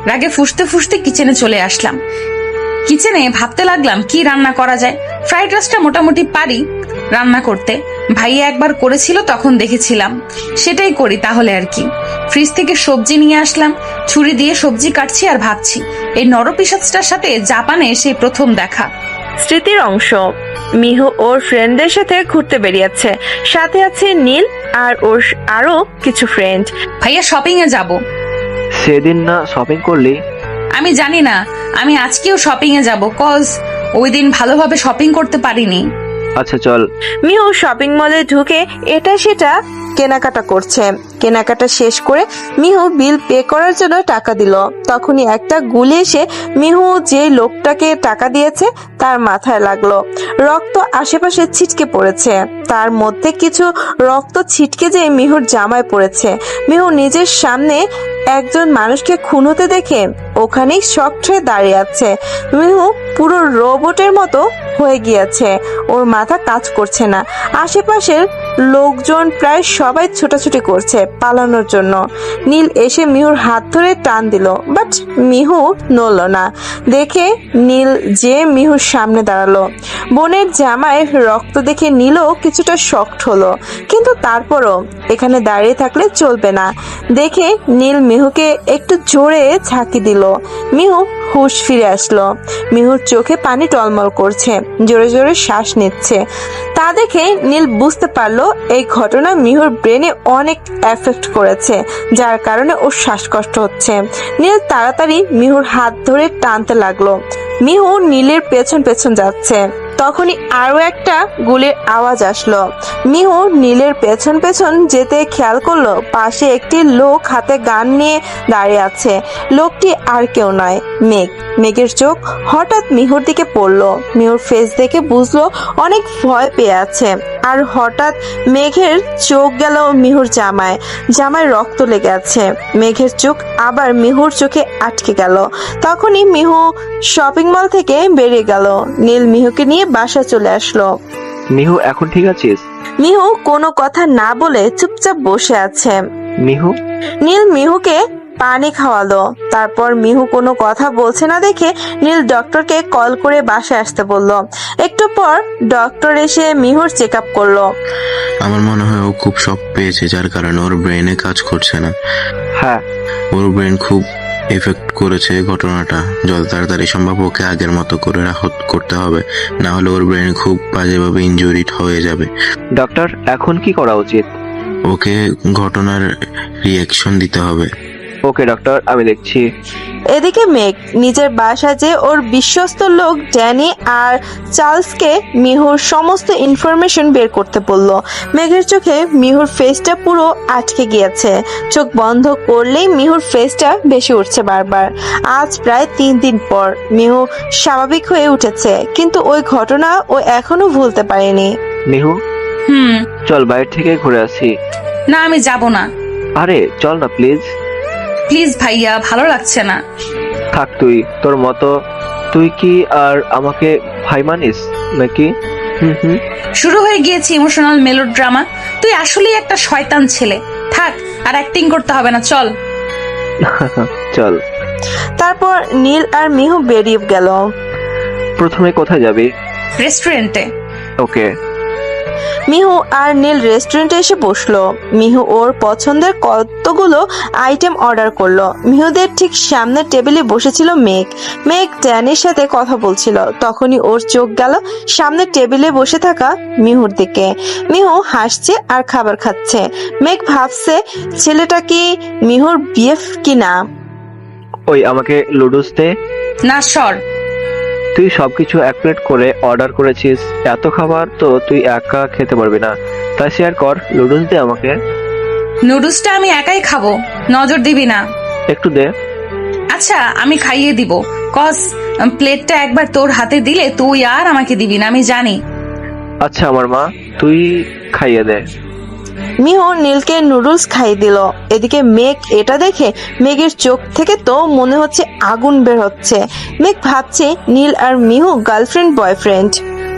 রাগে ফুসতে ফুসতে কিচেনে চলে আসলাম। কিচেনে ভাবতে লাগলাম কি রান্না করা যায়। ফ্রাইড রাইসটা মোটামুটি পারি রান্না করতে, ভাইয়া একবার করেছিল তখন দেখেছিলাম, সেটাই করি তাহলে আর কি। ফ্রিজ থেকে সবজি নিয়ে আসলাম, ছুরি দিয়ে সবজি কাটছি আর ভাবছি এই নরপিশাচটার সাথে জাপানে সেই প্রথম দেখা। স্মৃতির অংশ। মিহু ওর ফ্রেন্ডদের সাথে ঘুরতে বেরিয়েছে, সাথে আছে নীল আর ওর আরো কিছু ফ্রেন্ড। ভাইয়া শপিং এ যাব। সেদিন না শপিং করলি? আমি জানি না, আমি আজকেও শপিং এ যাব, কজ ওই দিন ভালোভাবে শপিং করতে পারিনি। আচ্ছা চল। মিহু শপিং মলে ঢুকে এটা সেটা কেনাকাটা করছে। কেনাকাটা শেষ করে মিহু বিল পে করার জন্য টাকা দিল। তখনই একটা গুলি এসে মিহু যে লোকটাকে টাকা দিয়েছে তার মাথায় লাগলো। রক্ত আশেপাশে ছিটকে পড়েছে, তার মধ্যে কিছু রক্ত ছিটকে যেয়ে মিহুর জামায় পড়েছে। মিহু নিজের সামনে একজন মানুষকে খুন হতে দেখে ওখানেই শক্ট হয়ে দাঁড়িয়ে আছে। মিহু পুরো রোবটের মতো হয়ে গিয়েছে, ওর মাথা কাজ করছে না। আশেপাশের লোকজন প্রায় সবাই ছোটাছুটি করছে পালানোর জন্য। নীল এসে মিহুর হাত ধরে টান দিল, বাট মিহু নড়ল না। দেখে নীল যে মিহুর সামনে দাঁড়ালো। বোনের জামায় রক্ত দেখে নীলও কিছুটা শক্ট হলো, কিন্তু তারপরও এখানে দাঁড়িয়ে থাকলে চলবে না দেখে নীল মিহুকে একটু জোরে ঝাঁকি দিল। মিহু হুঁশ ফিরে আসলো। মিহুর চোখে পানি টলমল করছে, জোরে জোরে শ্বাস নিচ্ছে। তা দেখে নীল বুঝতে পারলো এই ঘটনা মিহুর ব্রেনে অনেক এফেক্ট করেছে, যার কারণে ওর শ্বাসকষ্ট হচ্ছে। নীল তাড়াতাড়ি মিহুর হাত ধরে টানতে লাগলো। মিহু নীলের পেছন পেছন যাচ্ছে। তখনই আরো একটা গুলির আওয়াজ আসলো। মিহু নীলের পেছন পেছন যেতে খেয়াল করলো পাশে একটি লোক হাতে গান নিয়ে দাঁড়িয়ে আছে। লোকটি আর কেউ নয়, মেঘ। মেঘের চোখ হঠাৎ মিহুর দিকে পড়লো। মিহুর ফেস দেখে বুঝলো অনেক ভয় পেয়ে আছে। আর হঠাৎ মেঘের চোখ গেল মিহুর জামায়। জামায় রক্ত লেগে আছে। মেঘের চোখ আবার মিহুর চোখে আটকে গেল। তখনই মিহু শপিং মল থেকে বেরিয়ে গেল। নীল মিহুকে নিয়ে বাসা চলে আসলো। মিহু এখন ঠিক আছিস? মিহু কোনো কথা না বলে চুপচাপ বসে আছে। মিহু? নীল মিহুকে পানি খাওয়ালো। তারপর মিহু কোনো কথা বলছে না দেখে নীল ডক্টরকে কল করে বাসায় আসতে বলল। একটু পর ডক্টর এসে মিহুর চেক আপ করলো। আমার মনে হয় ও খুব শক পেয়েছে, যার কারণে ওর ব্রেনে কাজ করছে না। হ্যাঁ, ওর ব্রেন খুব এফেক্ট করেছে ঘটনাটা। যত তাড়াতাড়ি সম্ভব ওকে আগের মতো করে রাহত করতে হবে, না হলে ওর ব্রেন খুব বাজেভাবে ইনজুরিড হয়ে যাবে। ডক্টর এখন কি করা উচিত? ওকে ঘটনার রিয়াকশন দিতে হবে। ওকে ডক্টর, আমি দেখছি। এদিকে মেঘ নিজের বাসায় যে ওর বিশ্বস্ত লোক ড্যানি আর চার্লসকে মিহুর সমস্ত ইনফরমেশন বের করতে বলল। মেঘের চোখে মিহুর ফেসটা পুরো আটকে গিয়েছে। চোখ বন্ধ করলেই মিহুর ফেসটা বেশি উঠছে বারবার। আজ প্রায় 3 দিন পর মিহু স্বাভাবিক হয়ে উঠেছে, কিন্তু ওই ঘটনা ও এখনো ভুলতে পারেনি। মিহু, চল বাইরে থেকে ঘুরে আসি। না আমি যাব না। আরে চল না প্লিজ। প্লিজ ভাইয়া, ভালো লাগছে না। থাক তুই, তোর মতো। তুই কি আর আমাকে ভাই মানিস নাকি? হুম। শুরু হয়ে গিয়েছে ইমোশনাল মেলোড্রামা। তুই আসলেই একটা শয়তান ছেলে। থাক, আর অ্যাক্টিং করতে হবে না, চল। চল। তারপর নীল আর মিহু বেরিয়ে গেল। প্রথমে কোথায় যাবি? রেস্টুরেন্টে। ওকে। মিহু আর নীল রেস্টুরেন্টে এসে বসলো। মিহু ওর পছন্দের কতগুলো আইটেম অর্ডার করলো। মিহুদের ঠিক সামনের টেবিলে বসেছিল মেঘ। মেঘ ড্যানির সাথে কথা বলছিল। তখনই ওর চোখ গেল সামনের টেবিলে বসে থাকা মিহুর দিকে। মিহু হাসছে আর খাবার খাচ্ছে। মেঘ ভাবছে ছেলেটা কি মিহুর বিএফ কিনা। ওই আমাকে লুডুস দে। না সর। তুই সবকিছু এক প্লেট করে অর্ডার করেছিস, এত খাবার তো তুই একা খেতে পারবি না, তাই শেয়ার কর। লুডুস দে আমাকে। নুডলসটা আমি একাই খাবো, নজর দিবি না। একটু দে। আচ্ছা আমি খাইয়ে দিব, কস প্লেটটা একবার তোর হাতে দিলে তুই আর আমাকে দিবি না, আমি জানি। আচ্ছা আমার মা, তুই খাইয়ে দে। মিহু নীলকে নুডলস খাইয়ে দিল। এদিকে মেঘ এটা দেখে মেঘের চোখ থেকে তো মনে হচ্ছে আগুন বের হচ্ছে। মেঘ ভাবছে নীল আর মিহু গার্লফ্রেন্ড বয়ফ্রেন্ড।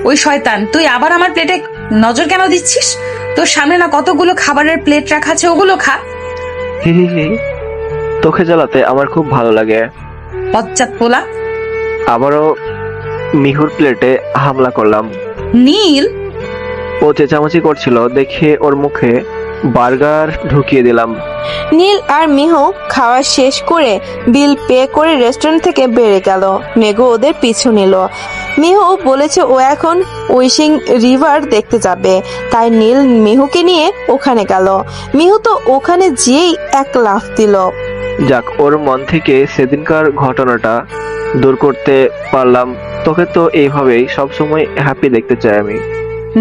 ওই শয়তান, তুই আবার আমার প্লেটে নজর কেন দিচ্ছিস? তোর সামনে না কতগুলো খাবারের প্লেট রাখা আছে, ওগুলো খা। হি, তোকে জ্বালাতে আমার খুব ভালো লাগে। পশ্চাৎ পোলা। আবারও মিহুর প্লেটে হামলা করলাম। নীল, ও চেঁচামেচি করছিল দেখে ওর মুখে বার্গার ঢুকিয়ে দিলাম। নীল আর মিহু খাওয়া শেষ করে বিল পে করে রেস্টুরেন্ট থেকে বেরিয়ে গেল। মেঘও ওদের পিছু নিল। মিহু বলেছে ও এখন উইশিং রিভার দেখতে যাবে, তাই নীল মিহুকে নিয়ে ওখানে গেল। মিহু তো ওখানে যেই এক লাফ দিল। যাক, ওর মন থেকে সেদিনকার ঘটনাটা দূর করতে পারলাম। তোকে তো এইভাবেই সবসময় হ্যাপি দেখতে চাই আমি।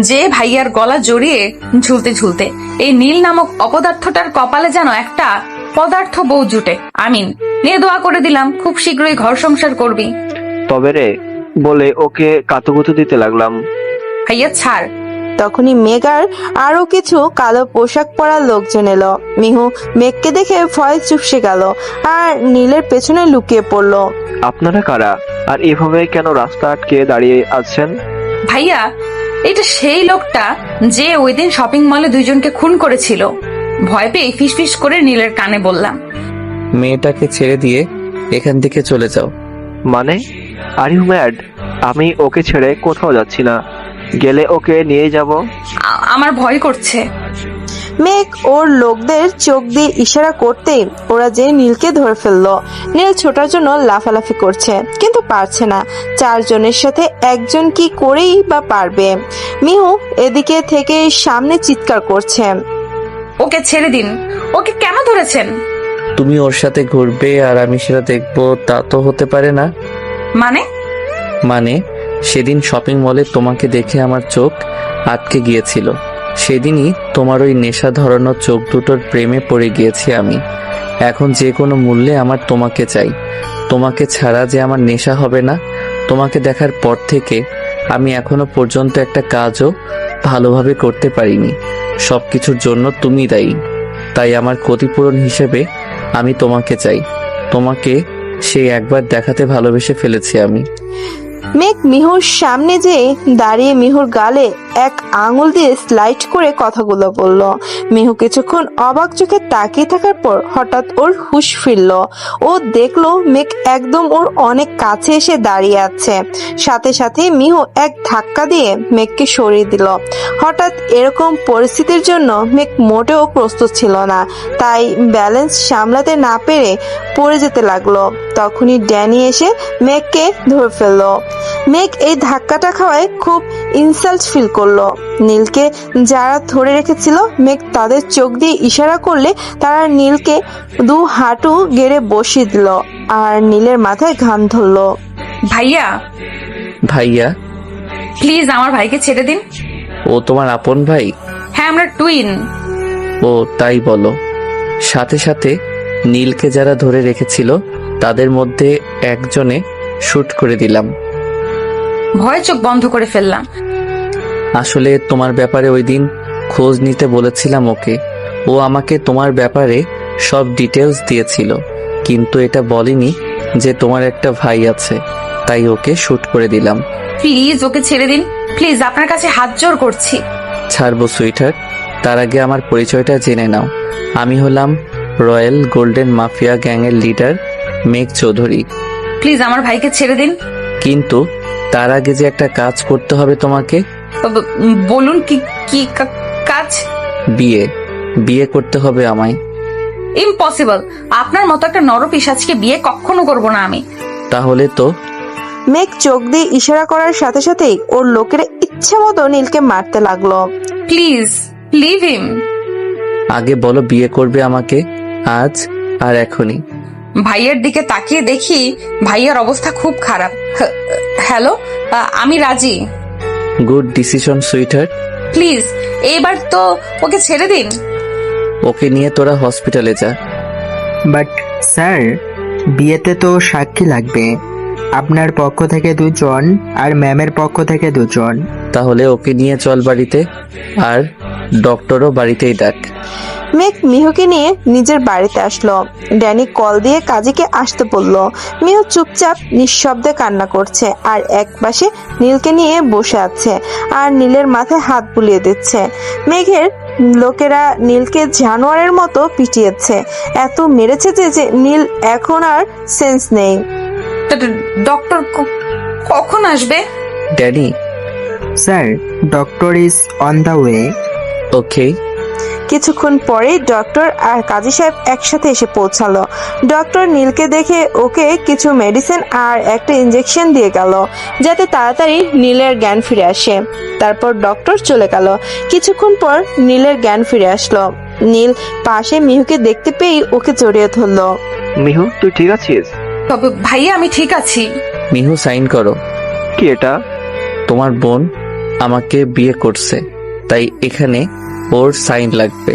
যে ভাইয়ার গলা জড়িয়ে ঝুলতে ঝুলতে এই নীল নামক অপদার্থটার কপালে যেন একটা পদার্থ বউ জুটে। আমিন। নিয়ে দোয়া করে দিলাম, খুব শীঘ্রই ঘর সংসার করবি। তবে রে বলে ওকে কাতুকুতু দিতে লাগলাম। ভাইয়া ছাড়। তখনই মেঘার আরো কিছু কালো পোশাক পরা লোকজন এলো। মিহু মেঘকে দেখে ভয় চুপসে গেল আর নীলের পেছনে লুকিয়ে পড়লো। আপনারা কারা, আর এভাবে কেন রাস্তা আটকে দাঁড়িয়ে আছেন? ভাইয়া, এটা সেই লোকটা যে ওই দিন শপিং মলে দুইজনকে খুন করেছিল। ভয় পেয়ে ফিসফিস করে নীলের কানে বললাম, মেয়েটাকে ছেড়ে দিয়ে এখান থেকে চলে যাও। মানে আর ইউ ম্যাড? আমি ওকে ছেড়ে কোথাও যাচ্ছি না, গেলে ওকে নিয়ে যাব। আমার ভয় করছে। মেঘ ওর লোকদের চোখ দিয়ে ইশারা করতেই ওরা যে নীলকে ধরে ফেললো। নীল ছোটার জন্য লাফালাফি করছে কিন্তু পারছে না। চারজনের সাথে একজন কি করেই বা পারবে। মিহু এদিকে থেকে সামনে চিৎকার করছে, ওকে ছেড়ে দিন। ওকে কেন ধরেছেন? তুমি ওর সাথে ঘুরবে আর আমি সেটা দেখবো, তা তো হতে পারে না। মানে সেদিন শপিং মলে তোমাকে দেখে আমার চোখ আটকে গিয়েছিল। সেদিনই তোমার ওই নেশা ধরানো চোখ দুটোর প্রেমে পড়ে গিয়েছি আমি। এখন যে কোনো মূল্যে আমার তোমাকে চাই। তোমাকে ছাড়া যে আমার নেশা হবে না। তোমাকে দেখার পর থেকে আমি এখনো পর্যন্ত একটা কাজও ভালোভাবে করতে পারিনি। সবকিছুর জন্য তুমি দায়ী। তাই আমার ক্ষতিপূরণ হিসেবে আমি তোমাকে চাই। তোমাকে সেই একবার দেখাতে ভালোবেসে ফেলেছি আমি। মেঘ মিহুর সামনে যে দাঁড়িয়ে মিহুর গালে এক আঙুল দিয়ে স্লাইড করে কথাগুলো বলল। মিহু কিছুক্ষণ অবাক চোখে তাকিয়ে থাকার পর হঠাৎ ওর হুঁশ ফিরল। ও দেখলো মেঘ একদম ওর অনেক কাছে এসে দাঁড়িয়ে আছে। সাথে সাথে মিহু এক ধাক্কা দিয়ে মেঘকে সরিয়ে দিল। হঠাৎ এরকম পরিস্থিতির জন্য মেঘ মোটেও প্রস্তুত ছিল না, তাই ব্যালেন্স সামলাতে না পেরে পড়ে যেতে লাগলো। তখনই ড্যানি এসে মেঘকে ধরে ফেললো। মেঘ এই ধাক্কাটা খাওয়ায় খুব ইনসাল্ট ফিল করলো। নীলকে যারা ধরে রেখেছিল মেঘ তাদের চোখ দিয়ে ইশারা করলে তারা নীলকে দু হাঁটু গেড়ে বসিয়ে দিল আর নীলের মাথায় ঘাম ধরলো। ভাইয়া প্লিজ আমার ভাইকে ছেড়ে দিন। ও তোমার আপন ভাই? হ্যাঁ, আমরা টুইন। ও তাই বলো। সাথে সাথে নীলকে যারা ধরে রেখেছিল তাদের মধ্যে একজনে শুট করে দিলাম। ভয়ে চোখ বন্ধ করে ফেললাম। আসলে তোমার ব্যাপারে ওই দিন খোঁজ নিতে বলেছিলাম ওকে। ও আমাকে তোমার ব্যাপারে সব ডিটেলস দিয়েছিল, কিন্তু এটা বলেনি যে তোমার একটা ভাই আছে, তাই ওকে শুট করে দিলাম। প্লিজ ওকে ছেড়ে দিন, প্লিজ আপনার কাছে হাত জোড় করছি। ছাড়বো সুইটার, তার আগে আমার পরিচয়টা জেনে নাও। আমি হলাম রয়্যাল গোল্ডেন মাফিয়া গ্যাংয়ের লিডার মেঘ চৌধুরী। প্লিজ আমার ভাইকে ছেড়ে দিন। কিন্তু তার আগে যে একটা কাজ করতে হবে তোমাকে। বলুন কি কি কাজ? বিয়ে করতে হবে আমায়। ইম্পসিবল, আপনার মতো একটা নরপিশাচকে বিয়ে কখনো করব না আমি। তাহলে তো? মেঘ চোখ দিয়ে ইশারা করার সাথে সাথেই ওর লোকেরা ইচ্ছে মতো নীলকে মারতে লাগলো। প্লিজ লিভ হিম। আগে বলো বিয়ে করবে আমাকে আজ আর এখনই? ভাইয়ের দিকে তাকিয়ে দেখি ভাইয়ের অবস্থা খুব খারাপ। হ্যালো, আমি রাজি। Good decision sweater. প্লিজ এইবার তো ওকে ছেড়ে দিন। ওকে নিয়ে তোরা হসপিটালে যা। বাট স্যার, বিয়েতে তো সাক্ষী লাগবে, আপনার পক্ষ থেকে 2 জন আর ম্যামের পক্ষ থেকে 2 জন। তাহলে ওকে নিয়ে চল বাড়িতে, আর ডক্টরও বাড়িতেই ডাক। মেঘ মিহুকে নিয়ে নিজের বাড়িতে আসলো। ড্যানি কল দিয়ে কাজীকে আসতে বলল। মিহু চুপচাপ নিঃশব্দে কান্না করছে, আর এক পাশে নীলকে নিয়ে বসে আছে আর নীলের মাথায় হাত বুলিয়ে দিচ্ছে। মেঘের লোকেরা নীলকে জানোয়ারের মতো পিটিয়েছে, এত মেরেছে যে নীল এখন আর সেন্স নেই। ডক্টর কখন আসবে? Danny. Sir, doctor is on the way. Okay. কিছুক্ষণ পরেই ডক্টর আর কাজী সাহেব একসাথে এসে পৌঁছালো। ডক্টর নীলকে দেখে ওকে কিছু মেডিসিন আর একটা ইঞ্জেকশন দিয়ে গেল, যাতে তাড়াতাড়ি নীলের জ্ঞান ফিরে আসে। তারপর ডক্টর চলে গেল। কিছুক্ষণ পর নীলের জ্ঞান ফিরে আসলো। নীল পাশে মিহুকে দেখতে পেয়ে ওকে জড়িয়ে ধরলো। মিহু, তুই ঠিক আছিস? ভাইয়া আমি ঠিক আছি। মিহু সাইন করো। কি এটা? তোমার বোন আমাকে বিয়ে করছে, তাই এখানে ওর সাইন লাগবে,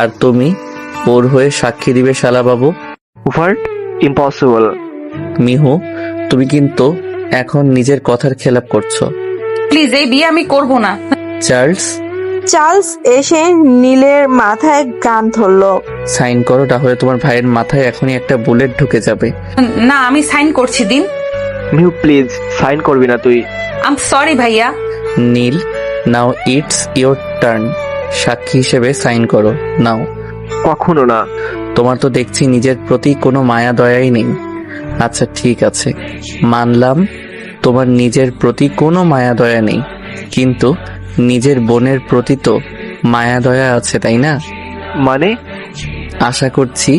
আর তুমি ওর হয়ে সাক্ষী দিবে শালাবাবু। হোয়াট? ইম্পসিবল। মিহু, তুমি কিন্তু এখন নিজের কথার খেলাপ করছো। প্লিজ এই বিয়ে আমি করব না। চার্লস এসে নীলের মাথায় গান ধরলো। সাইন করো, তাহলে তোমার ভাইয়ের মাথায় এখনই একটা বুলেট ঢুকে যাবে। না, আমি সাইন করছি দিন। মিহু প্লিজ সাইন করবি না তুই। আই এম সরি ভাইয়া। নীল, নাও ইটস ইওর টার্ন। সাক্ষী হিসেবে সাইন করো নাও। কখনো না। তোমার তো দেখছি নিজের প্রতি কোনো মায়া দয়াই নেই। আচ্ছা ঠিক আছে, মানলাম তোমার নিজের প্রতি কোনো মায়া দয়া নেই, কিন্তু নিজের বোনের প্রতি তো মায়া দয়া আছে, তাই না? মানে? আশা করছি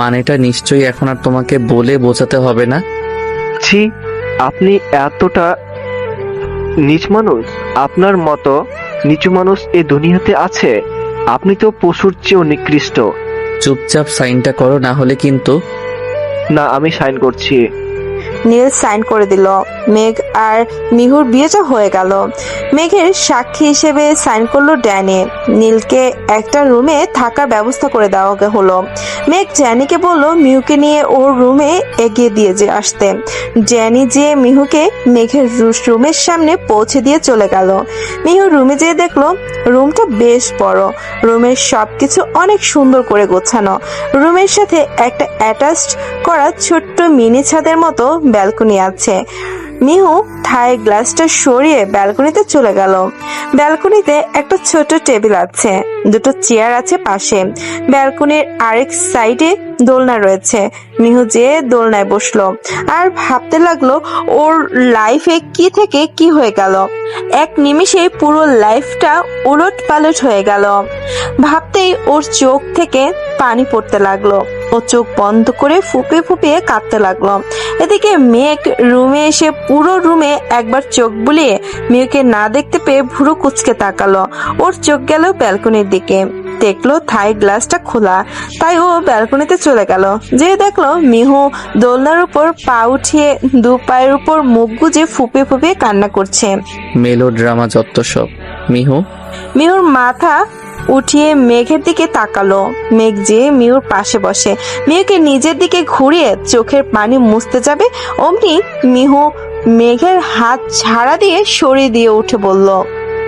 মানেটা নিশ্চয়ই এখন আর তোমাকে বলে বোঝাতে হবে না। ছি, আপনি এতটা নীচ মানুষ? আপনার মতো নিচু মানুষ এই দুনিয়াতে আছে? আপনি তো পশুর চেয়েও নিকৃষ্ট। চুপচাপ সাইনটা করো, না হলে কিন্তু। না, আমি সাইন করছি। নীল সাইন করে দিল। মেঘ আর মিহুর বিয়েটা হয়ে গেল। মেঘের সাক্ষী হিসেবে সাইন করলো ড্যানি। নীলকে একটা রুমে থাকার ব্যবস্থা করে দেওয়া হলো। মেঘ ড্যানিকে বলল মিহুকে নিয়ে ওর রুমে এগিয়ে দিয়ে আসতে। ড্যানি যেয়ে মিহুকে মেঘের রুমের সামনে পৌঁছে দিয়ে চলে গেল। মিহু রুমে যেয়ে দেখলো রুমটা বেশ বড়। রুমের সবকিছু অনেক সুন্দর করে গোছানো। রুমের সাথে একটা অ্যাটাচড করা ছোট্ট মিনি ছাদের মতো ব্যালকনি আছে। মিহু থাই গ্লাসটা সরিয়ে ব্যালকনিতে চলে গেল। ব্যালকনিতে একটা ছোট টেবিল আছে, 2টো চেয়ার আছে পাশে। ব্যালকনির আরেক সাইডে দোলনা রয়েছে। মিহু যেয়ে দোলনায় বসলো আর ভাবতে লাগলো ওর লাইফে কি থেকে কি হয়ে গেল। এক নিমিষে পুরো লাইফটা উলট পালট হয়ে গেল। ভাবতেই ওর চোখ থেকে পানি পড়তে লাগলো। ও চোখ বন্ধ করে ফুপিয়ে ফুপিয়ে কাঁদতে লাগলো। এদিকে মেঘ রুমে এসে পুরো রুমে একবার চোখ বুলিয়ে মিহুকে না দেখতে পেয়ে ভুরু কুচকে তাকালো। ওর চোখ গেল ব্যালকনির দিকে, দেখলো থাই গ্লাসটা খোলা, তাই ও ব্যালকনিতে চলে গেল। যে দেখলো মিহু দোলনার উপর পা উঠিয়ে 2 পায়ের উপর মুখ গুজে ফুপিয়ে ফুপিয়ে কান্না করছে। মেলো ড্রামা যত সব। মিহুর মাথা উঠিয়ে মেঘের দিকে তাকালো। মেঘ যে মিহুর পাশে বসে মিহুকে নিজের দিকে ঘুরিয়ে চোখের পানি মুছতে যাবে, অমনি মিহু মেঘের হাত ঝাড়া দিয়ে সরিয়ে দিয়ে উঠে বলল,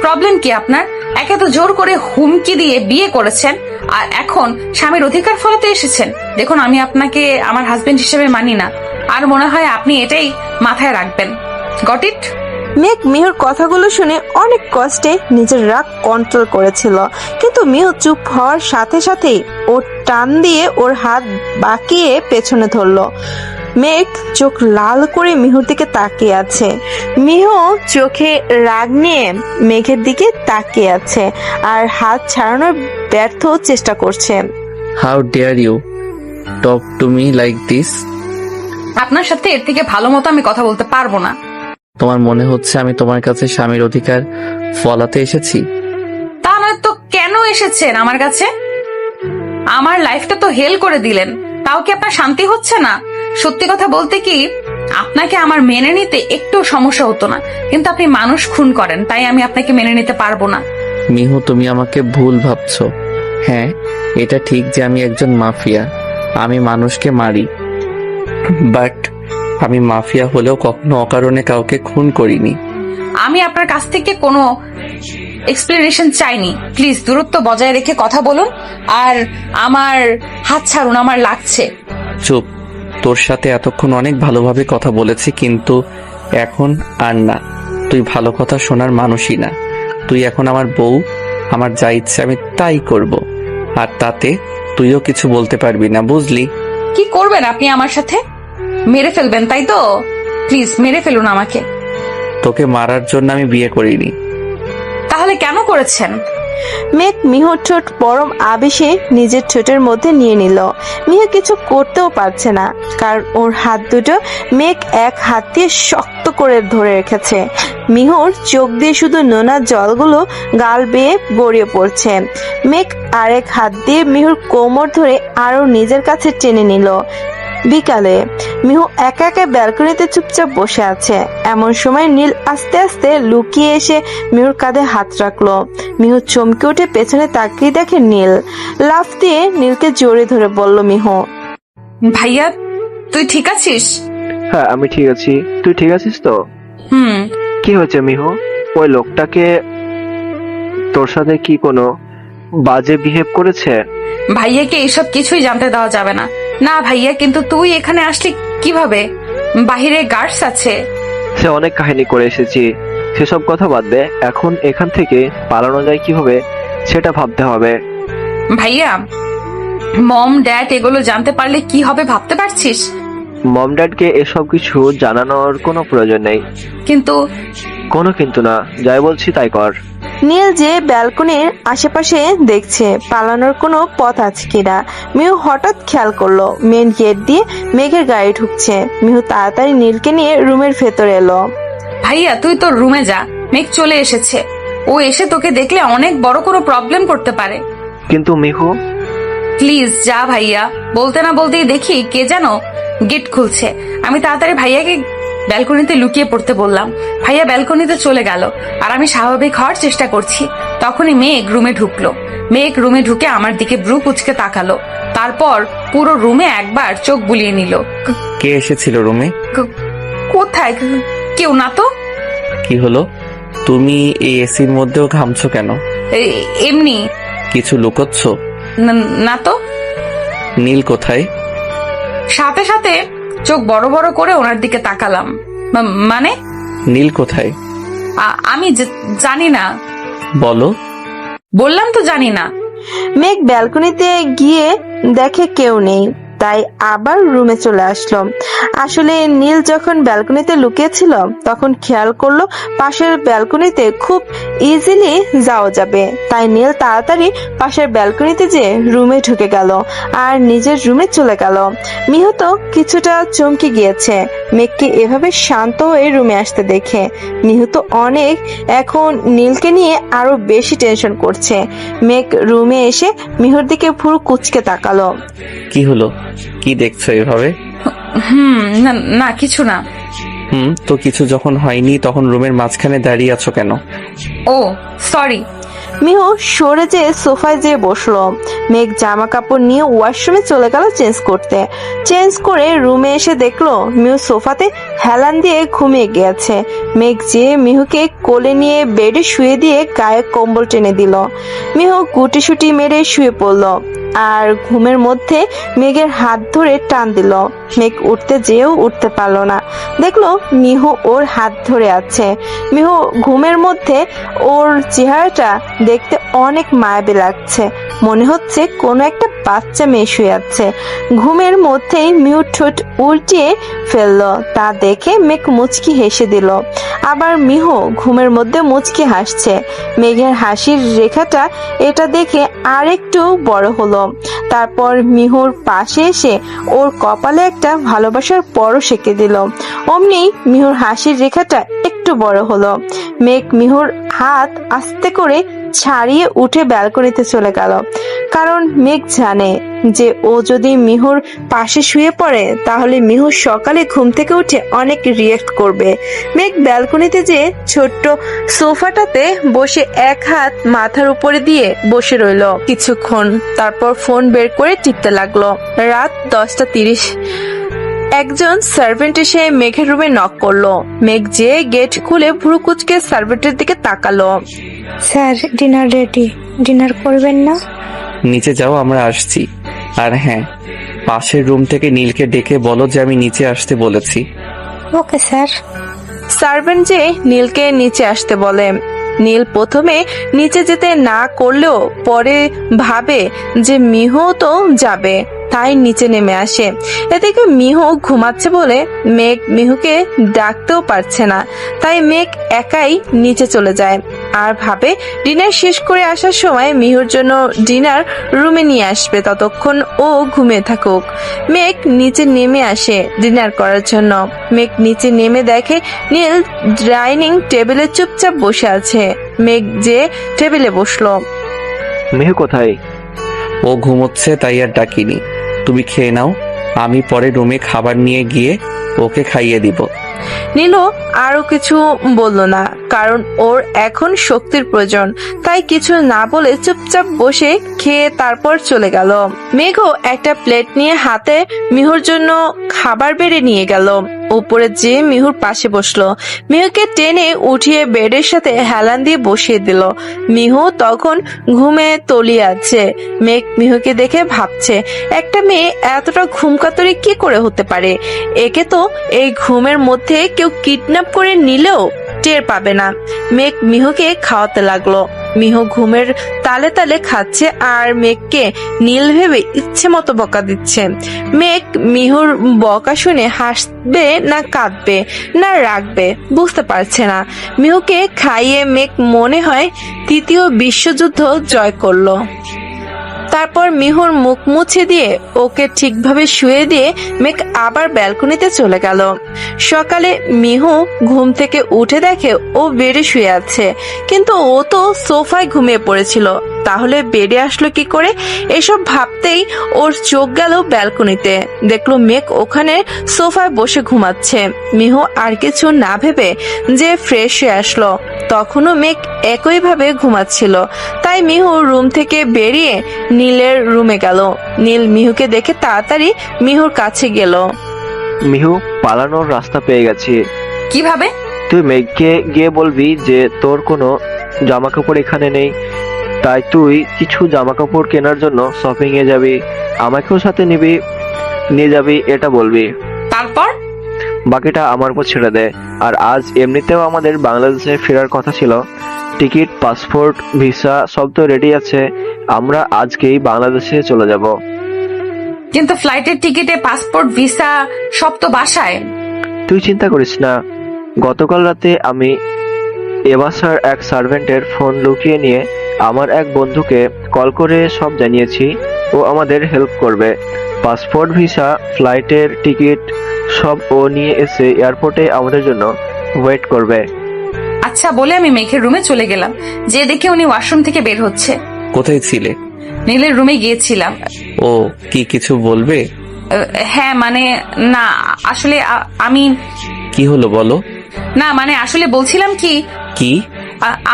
প্রবলেম কি আপনার? একে তো জোর করে হুমকি দিয়ে বিয়ে করেছেন, আর এখন স্বামীর অধিকার ফলাতে এসেছেন। দেখুন, আমি আপনাকে আমার হাজবেন্ড হিসেবে মানি না, আর মনে হয় আপনি এটাই মাথায় রাখবেন। Got it? মেঘ মিহুর কথাগুলো শুনে অনেক কষ্টে নিজের রাগ কন্ট্রোল করেছিল, কিন্তু মিহু চুপ হওয়ার সাথে সাথেই ওর টান দিয়ে ওর হাত বাঁকিয়ে পেছনে ধরলো। মেঘ চোখ লাল করে মিহুর দিকে তাকিয়ে আছে। মিহু চোখে রাগ নিয়ে মেঘের দিকে তাকিয়ে আছে আর হাত ছাড়ানোর ব্যর্থ চেষ্টা করছে। How dare you talk to me like this? আপনার সাথে এর থেকে ভালো মতো আমি কথা বলতে পারবো না। তোমার মনে হচ্ছে আমি তোমার কাছে স্বামীর অধিকার ফলাতে এসেছি? তা নয় তো কেন এসেছেন আমার কাছে? আমার লাইফটা তো হেল করে দিলেন, তাও কি আপনার শান্তি হচ্ছে না? সত্যি কথা বলতে কি, আপনাকে আমার মেনে নিতে একটু সমস্যা হতো না, কিন্তু আপনি মানুষ খুন করেন, তাই আমি আপনাকে মেনে নিতে পারবো না। মিহু, তুমি আমাকে ভুল ভাবছো। হ্যাঁ, এটা ঠিক যে আমি একজন মাফিয়া, আমি মানুষকে মারি, বাট আমি মাফিয়া হলেও কখনো অকারণে কাউকে খুন করিনি। আমি আপনার কাছ থেকে কোনো এক্সপ্লেনেশন চাইনি। প্লিজ দূরত্ব বজায় রেখে কথা বলুন, আর আমার হাত ছাড়ুন, আমার লাগছে। চুপ। তোর সাথে এতক্ষণ অনেক ভালোভাবে কথা বলেছি, কিন্তু এখন আর না। তুই ভালো কথা শোনার মানুষই না। তুই এখন আমার বউ, আমার যা ইচ্ছে আমি তাই করব, আর তাতে তুইও কিছু বলতে পারবি না, বুঝলি? কি করবেন আপনি আমার সাথে? মেরে ফেলবেন তাই তো? প্লিজ মেরে ফেলুন আমাকে। তোকে মারার জন্য আমি বিয়ে করিনি। তাহলে কেন করেছেন? মেঘ মিহুর ঠোঁট পরম আবেশে নিজের ঠোঁটের মধ্যে নিয়ে নিল। মিহু কিছু করতেও পারছে না, কারণ ওর হাত দুটো মেঘ এক হাত দিয়ে শক্ত করে ধরে রেখেছে। মিহুর চোখ দিয়ে শুধু নোনা জলগুলো গাল বেয়ে গড়িয়ে পড়ছে। মেঘ আরেক হাত দিয়ে মিহুর কোমর ধরে আরো নিজের কাছে টেনে নিল। বিকালে মিহু একা একা ব্যালকনিতে চুপচাপ বসে আছে। এমন সময় নীল আস্তে আস্তে লুকিয়ে এসে মিহুর কাঁধে হাত রাখলো। মিহু চমকে উঠে পেছনে তাকিয়ে দেখে নীল। লাফ দিয়ে নীলকে জড়িয়ে ধরে বলল মিহু, ভাইয়া তুই ঠিক আছিস? হ্যাঁ, আমি ঠিক আছি। তুই ঠিক আছিস তো? কি হয়েছে মিহু? ওই লোকটাকে তোর সাথে কি কোনো বাজে বিহেভ করেছে? ভাইয়াকে এইসব কিছুই জানতে দেওয়া যাবে না। না ভাইয়া, কিন্তু তুই এখানে আসলি কিভাবে? বাহিরে গার্ডস আছে। সে অনেক কাহিনী করে এসেছি, সেসব কথা বাদ দে। এখন এখান থেকে পালানো যায় কিভাবে সেটা ভাবতে হবে। ভাইয়া, মম ড্যাড এগুলো জানতে পারলে কি হবে ভাবতে পারছিস? মম ড্যাডকে এসব কিছু জানানোর কোনো প্রয়োজন নেই। কিন্তু কোনো কিন্তু না, যাই বলছি তাই কর। নীল যে ব্যালকনির আশেপাশে দেখছে পালানোর কোনো পথ আছে কিনা। মিহু হঠাৎ খেয়াল করলো মেন গেট দিয়ে মেঘের গাড়ি ঢুকছে। মিহু তাড়াতাড়ি নীলকে নিয়ে রুমের ভেতরে এলো। ভাইয়া তুই তোর রুমে যা, মেঘ চলে এসেছে। ও এসে তোকে দেখলে অনেক বড় কোনো প্রবলেম করতে পারে। কিন্তু মিহু, প্লিজ যা ভাইয়া। বলতে না বলতেই দেখি কে যেন গেট খুলছে। আমি তাড়াতাড়ি ভাইয়াকে ব্যালকনিতে লুকিয়ে পড়তে বললাম। ভাইয়া ব্যালকনিতে চলে গেল, আর আমি স্বাভাবিক হওয়ার চেষ্টা করছি। তখনই মেঘ রুমে ঢুকলো। মেঘ রুমে ঢুকে আমার দিকে ব্রু কুচকে তাকালো, তারপর পুরো রুমে একবার চোখ বুলিয়ে নিল। কে এসেছিল রুমে? কোথায়? কেউ না তো। কি হলো? তুমি এই এসির মধ্যেও ঘামছো কেন? এমনি। কিছু লুকোচ্ছ? না তো। নীল কোথায়? সাথে সাথে চোখ বড় বড় করে ওনার দিকে তাকালাম। মানে? নীল কোথায়? আমি জানি না। বলো। বললাম তো জানি না। মেঘ ব্যালকনিতে গিয়ে দেখে কেউ নেই, তাই আবার রুমে চলে আসলো। আসলে নীল যখন ব্যালকনিতে লুকিয়েছিল তখন খেয়াল করলো পাশের ব্যালকনিতে খুব ইজিলি যাওয়া যাবে, তাই নীল তাড়াতাড়ি পাশের ব্যালকনিতে যে রুমে ঢুকে গেল আর নিজের রুমে চলে গেল। মিহু তো কিছুটা চমকে গিয়েছে মেঘকে এভাবে শান্ত হয়ে রুমে আসতে দেখে। মিহু তো অনেক এখন নীলকে নিয়ে আরো বেশি টেনশন করছে। মেঘ রুমে এসে মিহুর দিকে পুরো কুচকে তাকালো। কি হলো? কি দেখছো এভাবে? না কিছু না। তো কিছু যখন হয়নি তখন রুমের মাঝখানে দাঁড়িয়ে আছো কেন? ও সরি। মিহু সরে যেয়ে সোফায় যেয়ে বসলো। মেঘ জামা কাপড় নিয়ে ওয়াশরুমে চলে গেল চেঞ্জ করতে। চেঞ্জ করে রুমে এসে দেখলো মিহু সোফাতে হেলান দিয়ে ঘুমিয়ে গিয়েছে। মেঘ যেয়ে মিহুকে কোলে নিয়ে বেডে শুয়ে দিয়ে গায়ে কম্বল টেনে দিল। মিহু গুটিসুটি মেরে শুয়ে পড়লো আর ঘুমের মধ্যে মেঘের হাত ধরে টান দিল। মেঘ উঠতে যেও উঠতে পারলো না। দেখলো মিহু ওর হাত ধরে আছে। মিহু ঘুমের মধ্যে ওর চেহারাটা দেখতে অনেক মায়াবী লাগছে, মনে হচ্ছে কোনো একটা বাচ্চা মেয়ে শুয়ে আছে। ঘুমের মধ্যেই মিহু ঠোঁট উল্টিয়ে ফেললো, তা দেখে মেঘ মুচকি হেসে দিল। আবার মিহু ঘুমের মধ্যে মুচকি হাসছে। মেঘের হাসির রেখাটা এটা দেখে আরেকটু বড় হলো। তারপর মিহুর পাশে এসে ওর কপালে একটা ভালোবাসার পরশ এঁকে দিল। অমনি মিহুর হাসির রেখাটা একটু বড় হলো। মেঘ মিহুর হাত আস্তে করে ছাড়িয়ে উঠে ব্যালকনিতে চলে গেল, কারণ মেঘ জানে যে ও যদি মিহুর পাশে শুয়ে পড়ে তাহলে মিহু সকালে ঘুম থেকে উঠে অনেক রিয়েক্ট করবে। মেঘ ব্যালকনিতে যে ছোট্ট সোফাটাতে বসে এক হাত মাথার উপরে দিয়ে বসে রইল কিছুক্ষণ, তারপর ফোন বের করে টিপতে লাগলো। রাত 10:30। একজন সার্ভেন্ট এসে মেঘের রুমে নক করলো। মেঘ যে গেট খুলে ভুরু কুচকে সার্ভেন্টের দিকে তাকালো। Sir, dinner ready. ডিনার করবেন না? নিচে যাও, আমরা আসছি। আর হ্যাঁ, পাশের রুম থেকে নীলকে ডেকে বলো যে আমি নিচে আসতে বলেছি। Okay sir. সার্ভেন্ট যে নীলকে নিচে আসতে বলে। নীল প্রথমে নিচে যেতে না করলেও পরে ভাবে যে মিহু তো যাবে, তাই নিচে নেমে আসে। এদিকে মিহু ঘুমাচ্ছে বলে মেঘ মিহুকে ডাকতেও পারছে না, তাই মেঘ একাই নিচে চলে যায় আর ভাবে ডিনার শেষ করে আসার সময় মিহুর জন্য ডিনার রুমে নিয়ে আসবে, ততক্ষণ ও ঘুমিয়ে থাকুক। মেঘ নিচে নেমে আসে ডিনার করার জন্য। মেঘ নিচে নেমে দেখে নীল ডাইনিং টেবিলে চুপচাপ বসে আছে। মেঘ যে টেবিলে বসলো। মিহু কোথায়? ও ঘুমোচ্ছে, তাই আর ডাকিনি। তুমি খেয়ে নাও, আমি পরে রুমে খাবার নিয়ে গিয়ে ওকে খাইয়ে দিব। নীলু আরো কিছু বলল না, কারণ ওর এখন শক্তির প্রয়োজন, তাই কিছু না বলে চুপচাপ বসে খেয়ে তারপর চলে গেল। মেঘও একটা প্লেট নিয়ে হাতে মিহুর জন্য খাবার বেড়ে নিয়ে গেল। উপরে যে মিহুর পাশে বসলো। মিহুকে টেনে উঠিয়ে বেডের সাথে হেলান দিয়ে বসিয়ে দিল। মিহু তখন ঘুমে তলিয়ে আছে। মেঘ মিহুকে দেখে ভাবছে, একটা মেয়ে এতটা ঘুমকাতরে কি করে হতে পারে? একে তো এই ঘুমের মধ্যে কেউ কিডন্যাপ করে নিলেও টের পাবে না। মেঘ মিহুকে খাওয়াতে লাগলো। মিহু ঘুমের তালে তালে খাচ্ছে আর মেঘকে নীল ভেবে ইচ্ছে মতো বকা দিচ্ছে। মেঘ মিহুর বকা শুনে হাসবে না কাঁদবে না রাখবে বুঝতে পারছে না। মিহুকে খাইয়ে মেঘ মনে হয় তৃতীয় বিশ্বযুদ্ধ জয় করলো। তারপর মিহুর মুখ মুছে দিয়ে ওকে ঠিকভাবে শুয়ে দিয়ে মেঘ আবার ব্যালকনিতে চলে গেল। সকালে মিহু ঘুম থেকে উঠে দেখে ও বেডে শুয়ে আছে, কিন্তু ও তো সোফায় ঘুমিয়ে পড়েছিল, তাহলে বেডে আসলো কি করে? এসব ভাবতেই ওর চোখ গেল ব্যালকনিতে। দেখলো মেঘ ওখানে সোফায় বসে ঘুমাচ্ছে। মিহু আর কিছু না ভেবে যে ফ্রেশ হয়ে আসলো, তখনও মেঘ একইভাবে ঘুমাচ্ছিল। তাই মিহু রুম থেকে বেরিয়ে নীলের রুমে গেল। নীল মিহুকে দেখে তাড়াতাড়ি মিহুর কাছে গেল। মিহু, পালানোর রাস্তা পেয়ে গেছি। কিভাবে? তুই মেঘকে গিয়ে বলবি যে তোর কোনো জামা কাপড় এখানে নেই, তাই তুই কিছু জামা কাপড় কেনার জন্য শপিং এ যাবি, আমাকেও সাথে নিয়ে যাবি, এটা বলবি। তারপর বাকিটা আমার উপর ছেড়ে দে। আর আজ এমনিতেও আমাদের বাংলাদেশে ফেরার কথা ছিল। টিকিট, পাসপোর্ট, ভিসা সব তো রেডি আছে। আমরা আজকেই বাংলাদেশে চলে যাব। কিন্তু ফ্লাইটের টিকিটে, পাসপোর্ট, ভিসা সব তো বাসায়। তুই চিন্তা করিস না। গতকাল রাতে আমি এবাসার এক সার্ভেন্টের ফোন লুকিয়ে নিয়ে আমার এক বন্ধুকে কল করে সব জানিয়েছি। ও আমাদের হেল্প করবে। পাসপোর্ট, ভিসা, ফ্লাইটের টিকিট সব ও নিয়ে এসে এয়ারপোর্টে আমাদের জন্য ওয়েট করবে। আচ্ছা বলে আমি মেঘের রুমে চলে গেলাম। যে দেখে উনি ওয়াশরুম থেকে বের হচ্ছে। কোথায় ছিলে? নীলের রুমে গিয়েছিলাম। ও কি কিছু বলবে? হ্যাঁ মানে না, আসলে আমি। কি হলো বলো? না মানে আসলে বলছিলাম কি। কি?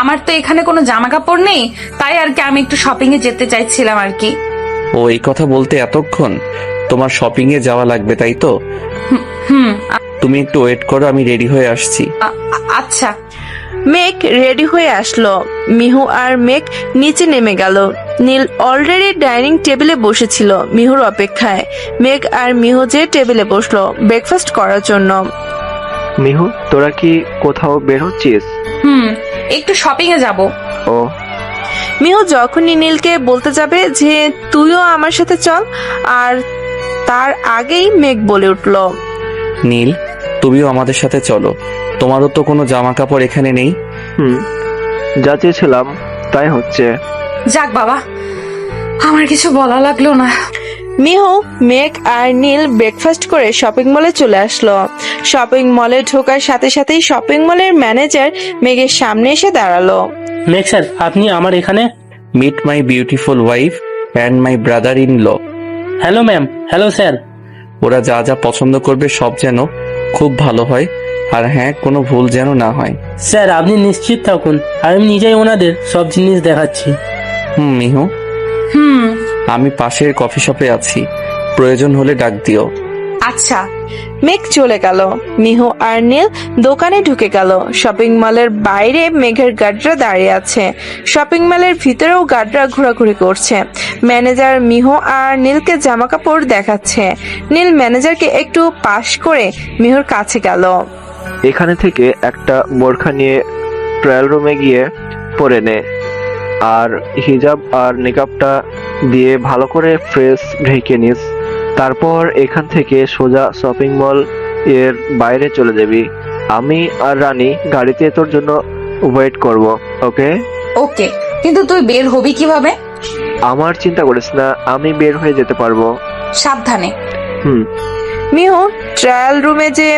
আমার তো এখানে কোনো জামা কাপড় নেই, তাই আর কি আমি একটু শপিং এ যেতে চাইছিলাম আর কি। ও এই কথা বলতে এতক্ষণ? তোমার শপিং এ যাওয়া লাগবে তাই তো? হুম। তুমি একটু ওয়েট করো, আমি রেডি হয়ে আসছি। আচ্ছা। মেঘ রেডি হয়ে আসলো। মিহু আর মেঘ নিচে নেমে গেল। নীল অলরেডি ডাইনিং টেবিলে বসেছিল মিহুর অপেক্ষায়। মেঘ আর মিহু যে টেবিলে বসলো ব্রেকফাস্ট করার জন্য। মিহু, তোরা কি কোথাও বের হচ্ছিস? একটু শপিং এ যাব। ও। মিহু যখনই নীলকে বলতে যাবে যে তুইও আমার সাথে চল, আর তার আগেই মেঘ বলে উঠলো, নীল, তুমিও আমাদের সাথে চলো। তোমারও তো কোনো জামা কাপড় এখানে নেই। যা চেয়েছিলাম তাই হচ্ছে। যাক বাবা, আমার কিছু বলা লাগলো না। মিহু, মেঘ আর নীল ব্রেকফাস্ট করে শপিং মলে চলে আসলো। শপিং মলে ঢোকার সাথে সাথেই শপিং মলের ম্যানেজার মেঘের সামনে এসে দাঁড়ালো। মেঘ স্যার, আপনি আমার এখানে? Meet my beautiful wife and my brother in law. Hello ma'am. Hello sir. ওরা যা যা পছন্দ করবে সব যেন খুব ভালো হয়, আর হ্যাঁ, কোনো ভুল যেন না হয়। স্যার আপনি নিশ্চিত থাকুন, আমি নিজেই ওনাদের সব জিনিস দেখাচ্ছি। মিহু, আমি পাশের কফি শপে আছি, প্রয়োজন হলে ডাক দিও। আচ্ছা। মেঘ চলে গেল। মিহু আর নীল দোকানে ঢুকে গেল। শপিং মলের বাইরে মেঘের গার্ডরা দাঁড়িয়ে আছে। শপিং মলের ভিতরেও গার্ডরা ঘোরাঘুরি করছে। ম্যানেজার মিহু আর নীলকে জামা কাপড় দেখাচ্ছে। নীল ম্যানেজারকে একটু পাশ করে মিহুর কাছে গেল। এখানে থেকে একটা বোরখা নিয়ে ট্রায়াল রুমে গিয়ে পরে নে, আর হিজাব আর নিকাবটা দিয়ে ভালো করে ফ্রেশ ঢেকে নিস। তারপর এখান থেকে সোজা শপিং মল এর বাইরে চলে যাবি। আমি আর রানী গাড়িতে তোর জন্য ওয়েট করব। ওকে? ওকে, কিন্তু তুই বের হবি কিভাবে? আমার চিন্তা করিস না, আমি বের হয়ে যেতে পারবো। সাবধানে। মিহু ট্রায়াল রুমে যে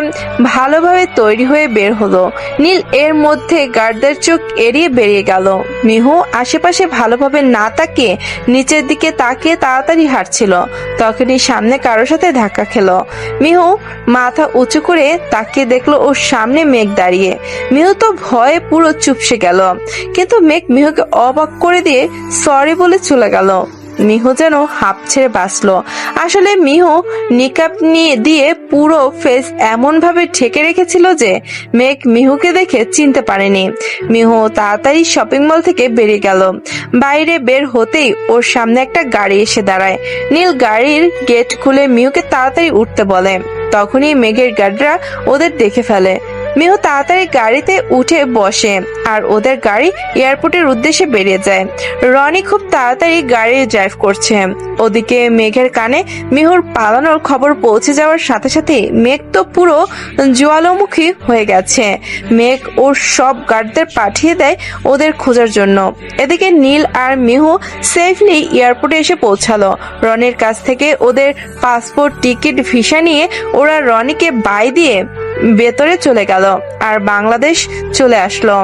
ভালোভাবে তৈরি হয়ে বের হলো। নীল এর মধ্যে গার্ডদের চোখ এড়িয়ে বেরিয়ে গেল। মিহু আশেপাশে ভালোভাবে না তাকিয়ে নিচের দিকে তাকিয়ে তাড়াতাড়ি হাঁটছিল। তখনই সামনে কারোর সাথে ধাক্কা খেলো। মিহু মাথা উঁচু করে তাকিয়ে দেখলো ওর সামনে মেঘ দাঁড়িয়ে। মিহু তো ভয়ে পুরো চুপসে গেল, কিন্তু মেঘ মিহুকে অবাক করে দিয়ে সরি বলে চলে গেল। মিহু যেন হাঁপ ছেড়ে বাঁচলো। আসলে মিহু নিকাব দিয়ে পুরো ফেস এমন ভাবে ঢেকে রেখেছিল যে মেঘ মিহুকে দেখে চিনতে পারেনি। মিহু তাড়াতাড়ি শপিং মল থেকে বেরিয়ে গেল। বাইরে বের হতেই ওর সামনে একটা গাড়ি এসে দাঁড়ায়। নীল গাড়ির গেট খুলে মিহুকে তাড়াতাড়ি উঠতে বলে। তখনই মেঘের গার্ডরা ওদের দেখে ফেলে। মিহু তাড়াতাড়ি গাড়িতে উঠে বসে আর ওদের গাড়ি এয়ারপোর্টের উদ্দেশ্যে বেরিয়ে যায়। রনি খুব তাড়াতাড়ি গাড়ি ড্রাইভ করছে। ওদিকে মেঘের কানে মিহুর পালানোর খবর পৌঁছে যাওয়ার সাথে সাথে মেঘ তো পুরো জ্বালামুখী হয়ে গেছে। মেঘ ওর সব গার্ডদের পাঠিয়ে দেয় ওদের খোঁজার জন্য। এদিকে নীল আর মিহু সেফলি এয়ারপোর্টে এসে পৌঁছালো। রনির কাছ থেকে ওদের পাসপোর্ট, টিকিট, ভিসা নিয়ে ওরা রনিকে বাই দিয়ে ভেতরে চলে গেল আর বাংলাদেশ চলে আসলো।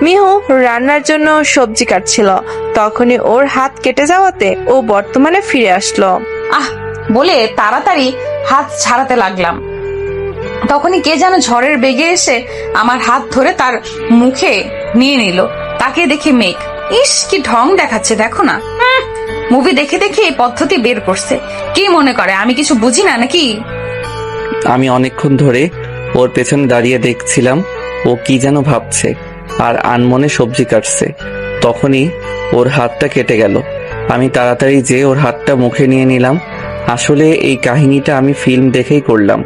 মিহু রান্নার জন্য সবজি কাটছিল। তখনই ওর হাত কেটে যাওয়াতে ও বর্তমানে ফিরে আসলো। বলে তাড়াতাড়ি হাত ছাড়াতে লাগলাম। তখনই কে যেন ঝড়ের বেগে এসে আমার হাত ধরে তার মুখে নিয়ে নিল। তাকে দেখে মেঘ, ইস কি ঢং দেখাচ্ছে দেখো না। মুভি দেখে দেখে এই পদ্ধতি বের করছে। কি মনে করে আমি কিছু বুঝি না নাকি? আমি অনেকক্ষণ ধরে ওর পেছনে দাঁড়িয়ে দেখছিলাম ও কি যেন ভাবছে আর আনমনে সবজি কাটছে। তখনই ওর হাতটা কেটে গেল। আমি তাড়াতাড়ি যে ওর হাতটা মুখে নিয়ে নিলাম। আসলে এই কাহিনীটা আমি ফিল্ম দেখেই করলাম।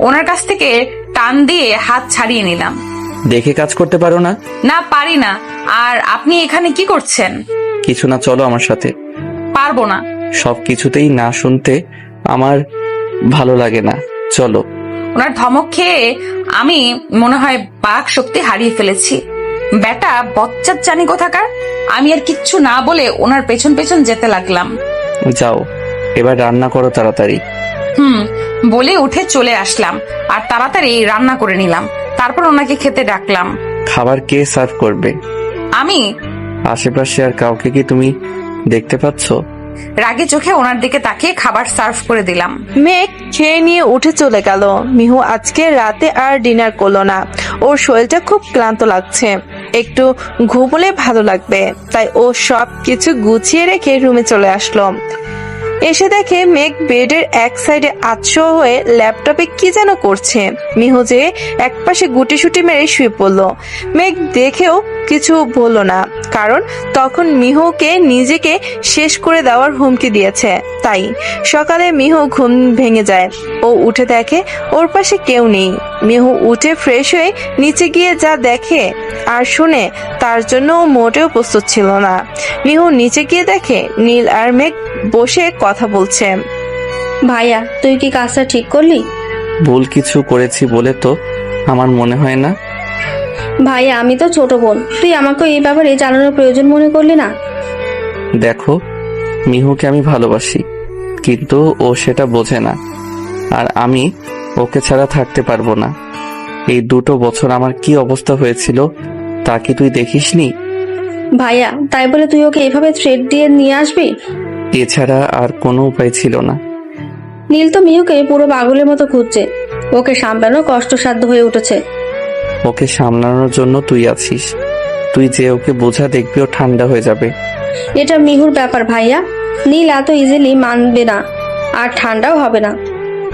ওনার কাছ থেকে টান দিয়ে হাত ছাড়িয়ে নিলাম। দেখে কাজ করতে পারো না? না, পারি না। আর আপনি এখানে কি করছেন? কিছু না, চলো আমার সাথে। পারবো না। সব কিছুতেই না শুনতে আমার ভালো লাগে না, চলো। ওনার ধমক খেয়ে আমি মনে হয় বাক শক্তি হারিয়ে ফেলেছি। বেটা বচ্চার জানি কোথাকার। আমি আর কিচ্ছু না বলে ওনার পেছন পেছন যেতে লাগলাম। যাও, এবার রান্না করো তাড়াতাড়ি। বলে উঠে চলে আসলাম আর তাড়াতাড়ি রান্না করে নিলাম। তারপর ওনাকে খেতে ডাকলাম। খাবার কে সার্ভ করবে? আমি। আশেপাশে আর কাউকে কি তুমি দেখতে পাচ্ছ? রাগে চোখে ওনার দিকে তাকিয়ে খাবার সার্ভ করে দিলাম। মেঘ খেয়ে নিয়ে উঠে চলে গেল। মিহু আজকে রাতে আর ডিনার করলো না। ওর শরীরটা খুব ক্লান্ত লাগছে, একটু ঘুমোলে ভালো লাগবে। তাই ও সব কিছু গুছিয়ে রেখে রুমে চলে আসলো। এসে দেখে মেঘ বেডের এক সাইডে আচ্ছন্ন হয়ে ল্যাপটপে কি যেন করছে। মিহু যে একপাশে গুটিসুটি মেরে শুয়ে পড়লো। মেঘ দেখেও কিছু বলল না, কারণ তখন মিহুকে নিজেকে শেষ করে দেওয়ার হুমকি দিয়েছে। তাই সকালে মিহু ঘুম ভেঙে যায়। ও উঠে দেখে ওর পাশে কেউ নেই। মিহু উঠে ফ্রেশ হয়ে নিচে গিয়ে যা দেখে আর শুনে তার জন্য ও মোটেও প্রস্তুত ছিল না। মিহু নিচে গিয়ে দেখে নীল আর মেঘ বসে কথা বলছে। ভাইয়া, তুই কি কাজটা ঠিক করলি? ভুল কিছু করেছি বলে তো আমার মনে হয় না। ভাইয়া, আমি তো ছোট বোন, তুই আমাকে এই ব্যাপারে জানানোর প্রয়োজন মনে করলি না? দেখো, মিহুকে আমি ভালোবাসি, কিন্তু ও সেটা বোঝে না। আর আমি ওকে ছাড়া থাকতে পারবো না। এই 2 বছর আমার কি অবস্থা হয়েছিল তা কি তুই দেখিসনি? ভাইয়া, তাই বলে তুই ওকে এভাবে থ্রেট দিয়ে নিয়ে আসবি? এছাড়া আর কোনো উপায় ছিল না। নীল তো মিহুকে পুরো পাগলের মতো খুঁজছে। ওকে সামলানো কষ্টসাধ্য হয়ে উঠেছে। ওকে সামলানোর জন্য তুই আছিস। তুই যে ওকে বোঝা, দেখবি ও ঠান্ডা হয়ে যাবে। এটা মিহুর ব্যাপার ভাইয়া, নীল এত ইজিলি মানবে না আর ঠান্ডাও হবে না।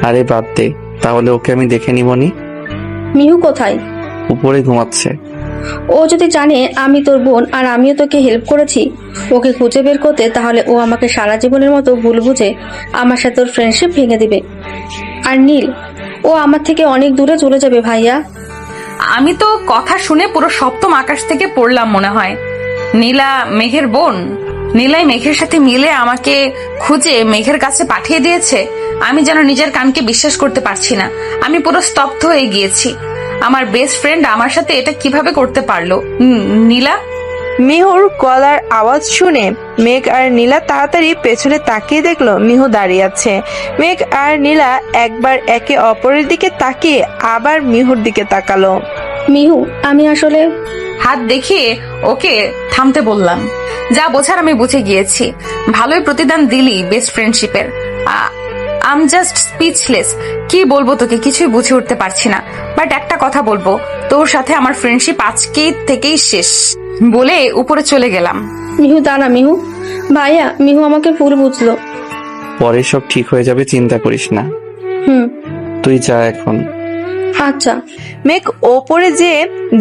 আরে বাদ দে, তাহলে ওকে আমি দেখে নিবনি। মিহু কোথায়? উপরে ঘুমাচ্ছে। ও যদি জানে আমি তোর বোন আর আমিও তোকে হেল্প করেছি ওকে খুঁজে বের করতে, তাহলে ও আমাকে সারা জীবনের মতো ভুল বুঝে আমার সাথে ওর ফ্রেন্ডশিপ ভেঙে দিবে। আর নীল, ও আমার থেকে অনেক দূরে চলে যাবে ভাইয়া। আমি তো কথা শুনে পুরো সপ্তম আকাশ থেকে পড়লাম মনে হয়। নীলা মেঘের বোন? নীলাই মেঘের সাথে মিলে আমাকে খুঁজে মেঘের কাছে পাঠিয়ে দিয়েছে? আমি যেন নিজের কানকে বিশ্বাস করতে পারছি না। আমি পুরো স্তব্ধ হয়ে গিয়েছি। আমার বেস্ট ফ্রেন্ড আমার সাথে এটা কিভাবে করতে পারলো? নীলা? মিহুর গলার আওয়াজ শুনে মেঘ আর নীলা তাড়াতাড়ি পেছনে তাকিয়ে দেখলো মিহু দাঁড়িয়ে আছে। মেঘ আর নীলা একবার একে অপরের দিকে তাকিয়ে আবার মিহুর দিকে তাকালো। মিহু, আমি আসলে... হাত দেখিয়ে ওকে থামতে বললাম। যা বোঝার আমি বুঝে গিয়েছি। ভালোই প্রতিদান দিলি বেস্ট ফ্রেন্ডশিপের। I am just speechless. কি বলবো তোকে, কিছুই বুঝে উঠতে পারছি না। বাট একটা কথা বলবো, তোর সাথে আমার ফ্রেন্ডশিপ আজকে থেকেই শেষ বলে উপরে চলে গেলাম। মিহু দাঁড়া। মিহু ভাইয়া, মিহু আমাকে ভুল বুঝলো। পরে সব ঠিক হয়ে যাবে, চিন্তা করিস না। তুই যা এখন। আচ্ছা। মেঘ ওপরে যে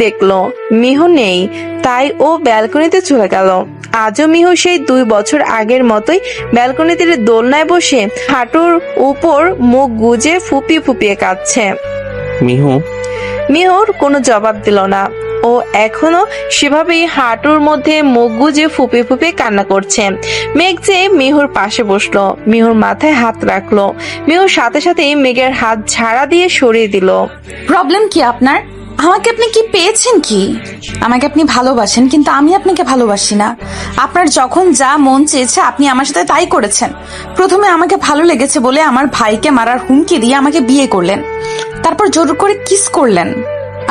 দেখলো মিহু নেই, তাই ও ব্যালকনিতে চলে গেল। আজও মিহু সেই 2 বছর আগের মতোই ব্যালকনিতে দোলনায় বসে হাঁটুর উপর মুখ গুজে ফুপিয়ে ফুপিয়ে কাঁদছে। মিহুর কোনো জবাব দিল না। ও এখনো সেভাবেই হাঁটুর মধ্যে মুখ গুজে ফুপিয়ে ফুপিয়ে কান্না করছে। মেঘ যে মিহুর পাশে বসলো, মিহুর মাথায় হাত রাখলো। মিহুর সাথে সাথেই মেঘের হাত ঝাড়া দিয়ে সরিয়ে দিল। প্রবলেম কি আপনার? আমাকে আপনি কি পেয়েছেন কি? আমাকে আপনি ভালোবাসেন, কিন্তু আমি আপনাকে ভালোবাসি না। আপনার যখন যা মন চেয়েছে আপনি আমার সাথে তাই করেছেন। প্রথমে আমাকে ভালো লেগেছে বলে আমার ভাইকে মারার হুমকি দিয়ে আমাকে বিয়ে করলেন, তারপর জোর করে কিস করলেন,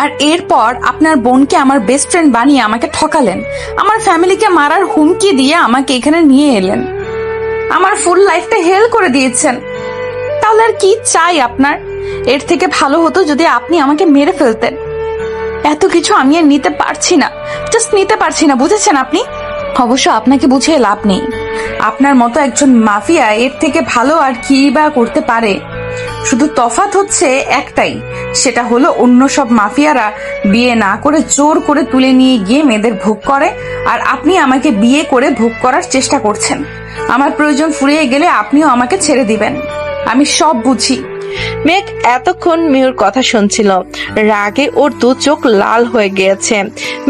আর এরপর আপনার বোনকে আমার বেস্ট ফ্রেন্ড বানিয়ে আমাকে ঠকালেন। আমার ফ্যামিলিকে মারার হুমকি দিয়ে আমাকে এখানে নিয়ে এলেন। আমার ফুল লাইফটা হেল করে দিয়েছেন। তাহলে আর কি চাই আপনার? এর থেকে ভালো হতো যদি আপনি আমাকে মেরে ফেলতেন। এত কিছু আমি আর নিতে পারছি না, জাস্ট নিতে পারছি না, বুঝেছেন আপনি? অবশ্য আপনাকে বুঝিয়ে লাভ নেই। আপনার মতো একজন মাফিয়া এর থেকে ভালো আর কি বা করতে পারে? শুধু তফাৎ হচ্ছে একটাই, সেটা হলো অন্য সব মাফিয়ারা বিয়ে না করে জোর করে তুলে নিয়ে গিয়ে মেয়েদের ভোগ করে, আর আপনি আমাকে বিয়ে করে ভোগ করার চেষ্টা করছেন। আমার প্রয়োজন ফুরিয়ে গেলে আপনিও আমাকে ছেড়ে দিবেন। আমি সব বুঝি। মেঘ এতক্ষণ মিহুর কথা শুনছিল। রাগে ওর 2 চোখ লাল হয়ে গিয়েছে।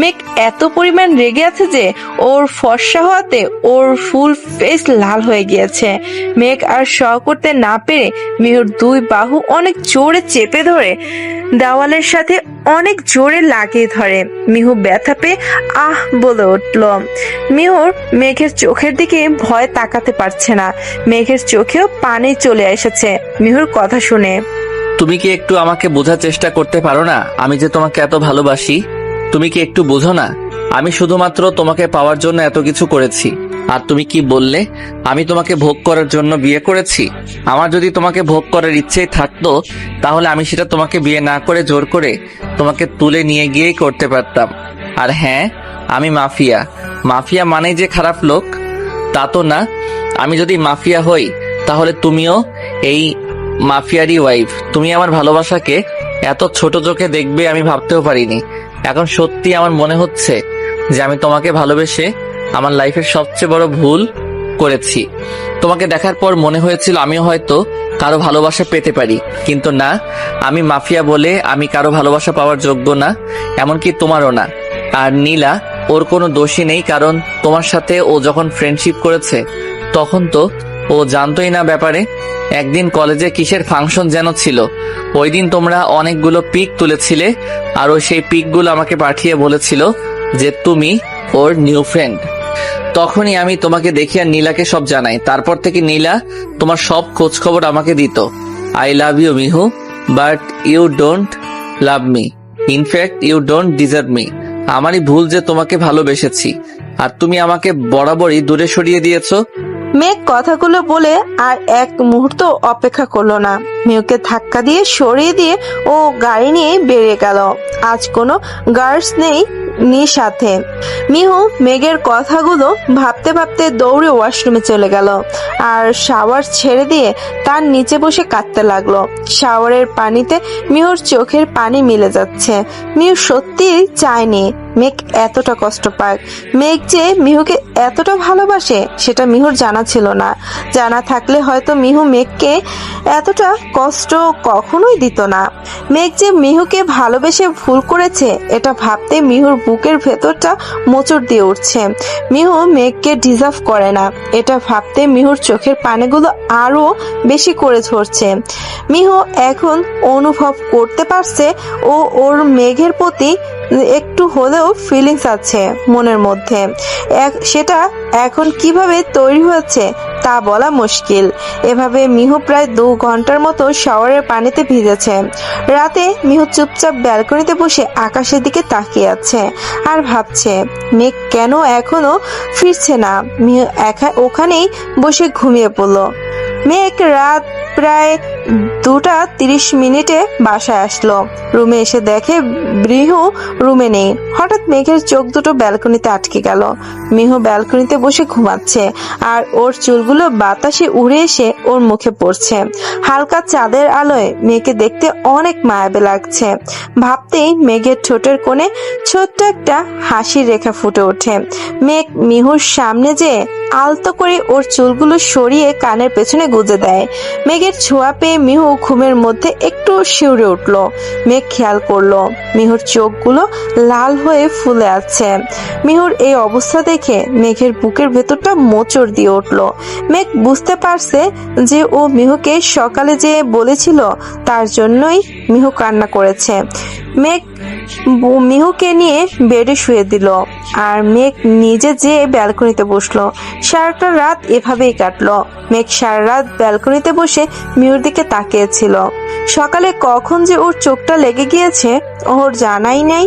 মেঘ এত পরিমাণ রেগে আছে যে ওর ফর্সা হওয়াতে ওর ফুল ফেস লাল হয়ে গিয়েছে। মেঘ আর সহ করতে না পেরে মিহুর 2 বাহু অনেক জোরে চেপে ধরে দেওয়ালের সাথে অনেক জোরে লাগিয়ে ধরে। মিহু ব্যথা পেয়ে আহ বলে উঠল। মিহুর মেঘের চোখের দিকে ভয় তাকাতে পারছে না। মেঘের চোখেও পানি চলে এসেছে মিহুর কথা শুনে। তুমি কি একটু আমাকে বোঝার চেষ্টা করতে পারো না আমি যে তোমাকে এত ভালোবাসি? তুমি কি একটু বোঝো না? আমি শুধুমাত্র তোমাকে পাওয়ার জন্য এত কিছু করেছি। আর তুমি কি বললে আমি তোমাকে ভোগ করার জন্য বিয়ে করেছি? আমার যদি তোমাকে ভোগ করার ইচ্ছেই থাকতো তাহলে আমি সেটা তোমাকে বিয়ে না করে জোর করে তোমাকে তুলে নিয়ে গিয়েই করতে পারতাম। আর হ্যাঁ, আমি মাফিয়া। মাফিয়া মানেই যে খারাপ লোক তা তো না। আমি যদি মাফিয়া হই তাহলে তুমিও এই মাফিয়ারই ওয়াইফ। তুমি আমার ভালোবাসাকে এত ছোট চোখে দেখবে আমি ভাবতেও পারিনি। এখন সত্যি আমার মনে হচ্ছে যে আমি তোমাকে ভালোবেসে আমার লাইফের সবচেয়ে বড় ভুল করেছি। তোমাকে দেখার পর মনে হয়েছিল আমিও হয়তো কারো ভালোবাসা পেতে পারি, কিন্তু না, আমি মাফিয়া বলে আমি কারো ভালোবাসা পাওয়ার যোগ্য না, এমনকি তোমারও না। আর নীলা, ওর কোনো দোষই নেই, কারণ তোমার সাথে ও যখন ফ্রেন্ডশিপ করেছে তখন তো ও জানতোই না ব্যাপারে। একদিন কলেজে কিসের ফাংশন যেন ছিল, ওই দিন তোমরা অনেকগুলো পিক তুলেছিলে আর ও সেই পিকগুলো আমাকে পাঠিয়ে বলেছিল যে তুমি ওর নিউ ফ্রেন্ড। তখনই আমি তোমাকে দেখি আর নীলাকে সব জানাই। তারপর থেকে নীলা তোমার সব খোঁজ খবর আমাকে দিত। I love you Mihu, but you don't love me. In fact you don't deserve me. আমারই ভুল যে তোমাকে ভালোবেসেছি আর তুমি আমাকে বরাবরই দূরে সরিয়ে দিয়েছো। মেঘ কথাগুলো বলে আর এক মুহূর্ত অপেক্ষা করলো না। মিহুকে ধাক্কা দিয়ে সরিয়ে দিয়ে ও গাড়ি নিয়ে বেরিয়ে গেল। আজ কোনো গার্লস নেই সাথে। মিহু মেঘের কথাগুলো ভাবতে ভাবতে দৌড়ে ওয়াশরুমে চলে গেল আর শাওয়ার ছেড়ে দিয়ে তার নিচে বসে কাঁদতে লাগলো। শাওয়ারের পানিতে মিহুর চোখের পানি মিলে যাচ্ছে। মিহু সত্যি চায়নি মেঘ এতটা কষ্ট পাক। মেঘ যে মিহুকে এতটা ভালোবাসে সেটা মিহুর জানা ছিল না। জানা থাকলে হয়তো মিহু মেঘকে এতটা কষ্ট কখনোই দিত না। মেঘ যে মিহুকে ভালোবেসে ভুল করেছে এটা ভাবতে মিহুর বুকের ভেতরটা মোচড় দিয়ে উঠছে। মিহু মেঘকে ডিজার্ভ করে না এটা ভাবতে মিহুর চোখের পানিগুলো আরো বেশি করে ঝরছে। মিহু এখন অনুভব করতে পারছে ও ওর মেঘের প্রতি একটু হলেও ফিলিংস আছে মনের মধ্যে। সেটা এখন কিভাবে তৈরি হয়েছে তা বলা মুশকিল। এভাবে মিহু প্রায় 2 ঘন্টার মতো শাওয়ারের পানিতে ভিজেছে। রাতে মিহু চুপচাপ ব্যালকনিতে বসে আকাশের দিকে তাকিয়ে আছে আর ভাবছে মেঘ কেন এখনো ফিরছে না। মিহু ওখানেই বসে ঘুমিয়ে পড়লো। মেঘ রাত প্রায় 2:30 বাসায় আসলো। রুমে এসে দেখে মিহু রুমে নেই। হঠাৎ মেঘের চোখ দুটো ব্যালকনিতে আটকে গেল। মিহু ব্যালকনিতে বসে ঘুমাচ্ছে আর ওর চুলগুলো বাতাসে উড়ে এসে ওর মুখে পড়ছে। হালকা চাঁদের আলোয় মেঘকে দেখতে অনেক মায়াবী লাগছে। ভাবতেই মেঘের ঠোঁটের কোণে ছোট্ট একটা হাসির রেখা ফুটে ওঠে। মেঘ মিহুর সামনে যেয়ে আলতো করে ওর চুলগুলো সরিয়ে কানের পেছনে গুজে দেয়। মেঘের ছোঁয়া পেয়ে মিহু ঘুমের মধ্যে একটু শিউরে উঠল। মেঘ খেয়াল করলো মিহুর চোখগুলো লাল হয়ে ফুলে আছে। মিহুর এই অবস্থা দেখে মেঘের বুকের ভেতরটা মোচড় দিয়ে উঠলো। মেঘ বুঝতে পারছে যে ও মিহুকে সকালে যে বলেছিল তার জন্যই মিহু কান্না করেছে। মেঘ মিহুকে নিয়ে বেডে শুয়ে দিল আর মেঘ নিজে যেয়ে ব্যালকনিতে বসলো। সারাটা রাত এভাবেই কাটলো। মেঘ সারা রাত ব্যালকনিতে বসে মিহুর দিকে তাকিয়েছিল। সকালে কখন যে ওর চোখটা লেগে গিয়েছে ওর জানাই নাই।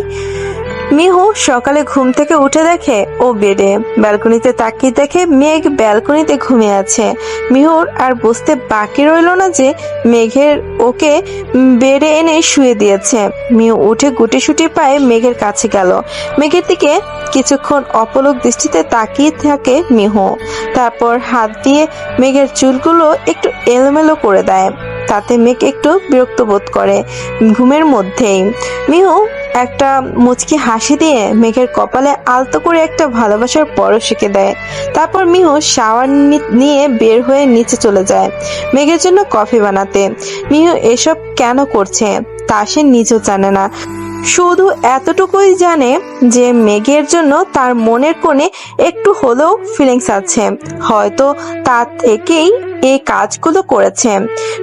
মিহু সকালে ঘুম থেকে উঠে দেখে ও বেডে। ব্যালকনিতে তাকিয়ে দেখে মেঘ ব্যালকনিতে ঘুমিয়ে আছে। মিহুর আর বুঝতে বাকি রইল না যে মেঘের ওকে বেডে এনে শুয়ে দিয়েছে। মিহু উঠে গুটিসুটি পায়ে মেঘের কাছে গেল। মেঘের দিকে কিছুক্ষণ অপলক দৃষ্টিতে তাকিয়ে থাকে মিহু। তারপর হাত দিয়ে মেঘের চুলগুলো একটু এলোমেলো করে দেয়। তাতে মেঘ একটু বিরক্ত বোধ করে ঘুমের মধ্যেই। মিহু একটা মুচকি হাসি দিয়ে মেঘের কপালে আলতো করে একটা ভালোবাসার পরশ এঁকে দেয়। তারপর মিহু শাওয়ার নিয়ে বের হয়ে নিচে চলে যায় মেঘের জন্য কফি বানাতে। মিহু এসব কেন করছে তা সে নিজেও জানে না। শুধু এতটুকুই জানে যে মেঘের জন্য তার মনের কোণে একটু হলেও ফিলিংস আছে। হয়তো তা থেকেই এই কাজগুলো করেছে।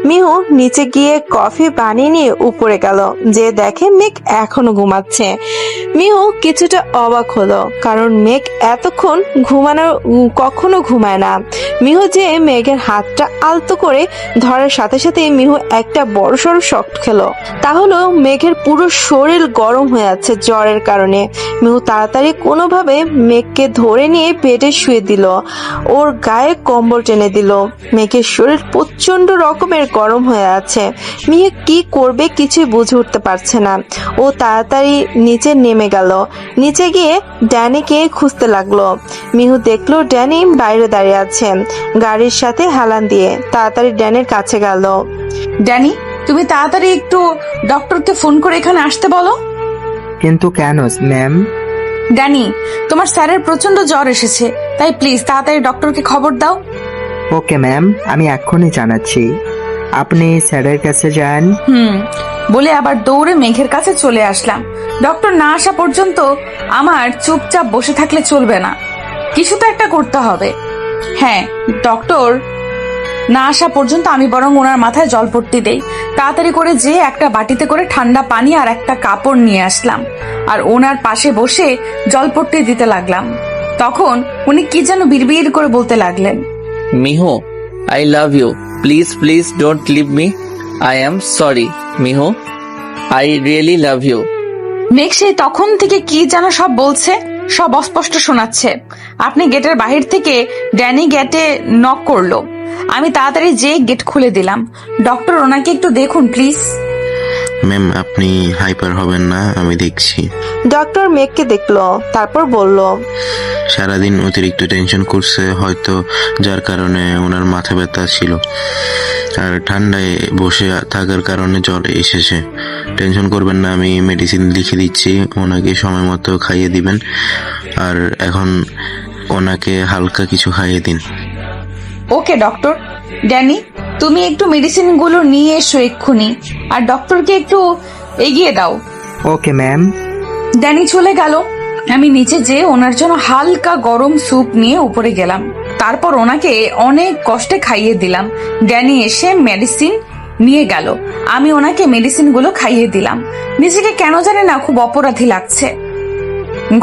মিহু নিচে গিয়ে কফি বানিয়ে নিয়ে উপরে গেল, যে দেখে মেঘ এখনো ঘুমাচ্ছে। মিহু কিছুটা অবাক হলো, কারণ মেঘ এতক্ষণ কখনো ঘুমায় না। মিহু যে মেঘের হাতটা আলতো করে ধরার সাথে সাথে মিহু একটা বড়সড় শক খেলো। তা হলো মেঘের পুরো শরীর গরম হয়ে আছে জ্বরের কারণে। মিহু তাড়াতাড়ি কোনোভাবে মেঘকে ধরে নিয়ে বেডে শুয়ে দিল, ওর গায়ে কম্বল টেনে দিল। মেঘের শরীর প্রচন্ড রকমের গরম হয়ে আছে। মিহু কি করবে কিছুই বুঝে উঠতে পারছে না। ও তাড়াতাড়ি নিচে নেমে গেল। নিচে গিয়ে ড্যানিকে খুঁজতে লাগলো। মিহু দেখলো ড্যানি বাইরে দাঁড়িয়ে আছে গাড়ির সাথে হেলান দিয়ে। তাড়াতাড়ি ড্যানির কাছে গেল। ড্যানি, তুমি তাড়াতাড়ি একটু ডক্টরকে ফোন করে এখানে আসতে বলো। কিন্তু কেন ম্যাম? ড্যানি, তোমার স্যারের প্রচন্ড জ্বর এসেছে, তাই প্লিজ তাড়াতাড়ি ডক্টরকে খবর দাও। ওকে ম্যাম, আমি এক্ষুনি জানাচ্ছি। আপনি স্যারের কাছে যান। বলে আবার দৌড়ে মেঘের কাছে চলে আসলাম। ডক্টর না আসা পর্যন্ত আমার চুপচাপ বসে থাকলে চলবে না, কিছু তো একটা করতে হবে। হ্যাঁ, ডক্টর না আসা পর্যন্ত আমি বরং ওনার মাথায় জলপট্টি দেই। তাড়াতাড়ি করে যে একটা বাটিতে করে ঠান্ডা পানি আর একটা কাপড় নিয়ে আসলাম, আর ওনার পাশে বসে জলপট্টি দিতে লাগলাম। তখন উনি কি যেন বিড়বিড় করে বলতে লাগলেন, Mihu, I love you, please please don't leave me, I am sorry Mihu, I really love you. Megh সেই তখন থেকে কি যেন সব বলছে, সব অস্পষ্ট শোনাচ্ছে। আপনি গেটের বাহির থেকে ড্যানি গেটে নক করলো। আমি তাড়াতাড়ি যে গেট খুলে দিলাম। ডক্টর, ওনাকে একটু দেখুন প্লিজ। ম্যাম, আপনি হাইপার হবেন না, আমি দেখছি। ডক্টর মেঘকে দেখলো, তারপর বলল, সারাদিন অতিরিক্ত টেনশন করছে হয়তো, যার কারণে ওনার মাথা ব্যথা ছিল, আর ঠান্ডায় বসে থাকার কারণে জ্বর এসেছে। টেনশন করবেন না, আমি মেডিসিন লিখে দিচ্ছি, ওনাকে সময় মতো খাইয়ে দিবেন, আর এখন ওনাকে হালকা কিছু খাইয়ে দিন। ওকে ডক্টর। ড্যানি, তুমি একটু মেডিসিন গুলো নিয়ে এসো এক্ষুনি, আর ডক্টরকে একটু এগিয়ে দাও। Okay ma'am. ড্যানি চলে গেল। আমি নিচে যেয়ে ওনার জন্য হালকা গরম স্যুপ নিয়ে উপরে গেলাম। তারপর ওনাকে অনেক কষ্টে খাইয়ে দিলাম। ড্যানি এসে মেডিসিন নিয়ে গেল, আমি ওনাকে মেডিসিন গুলো খাইয়ে দিলাম। নিজেকে কেন জানি না খুব অপরাধী লাগছে।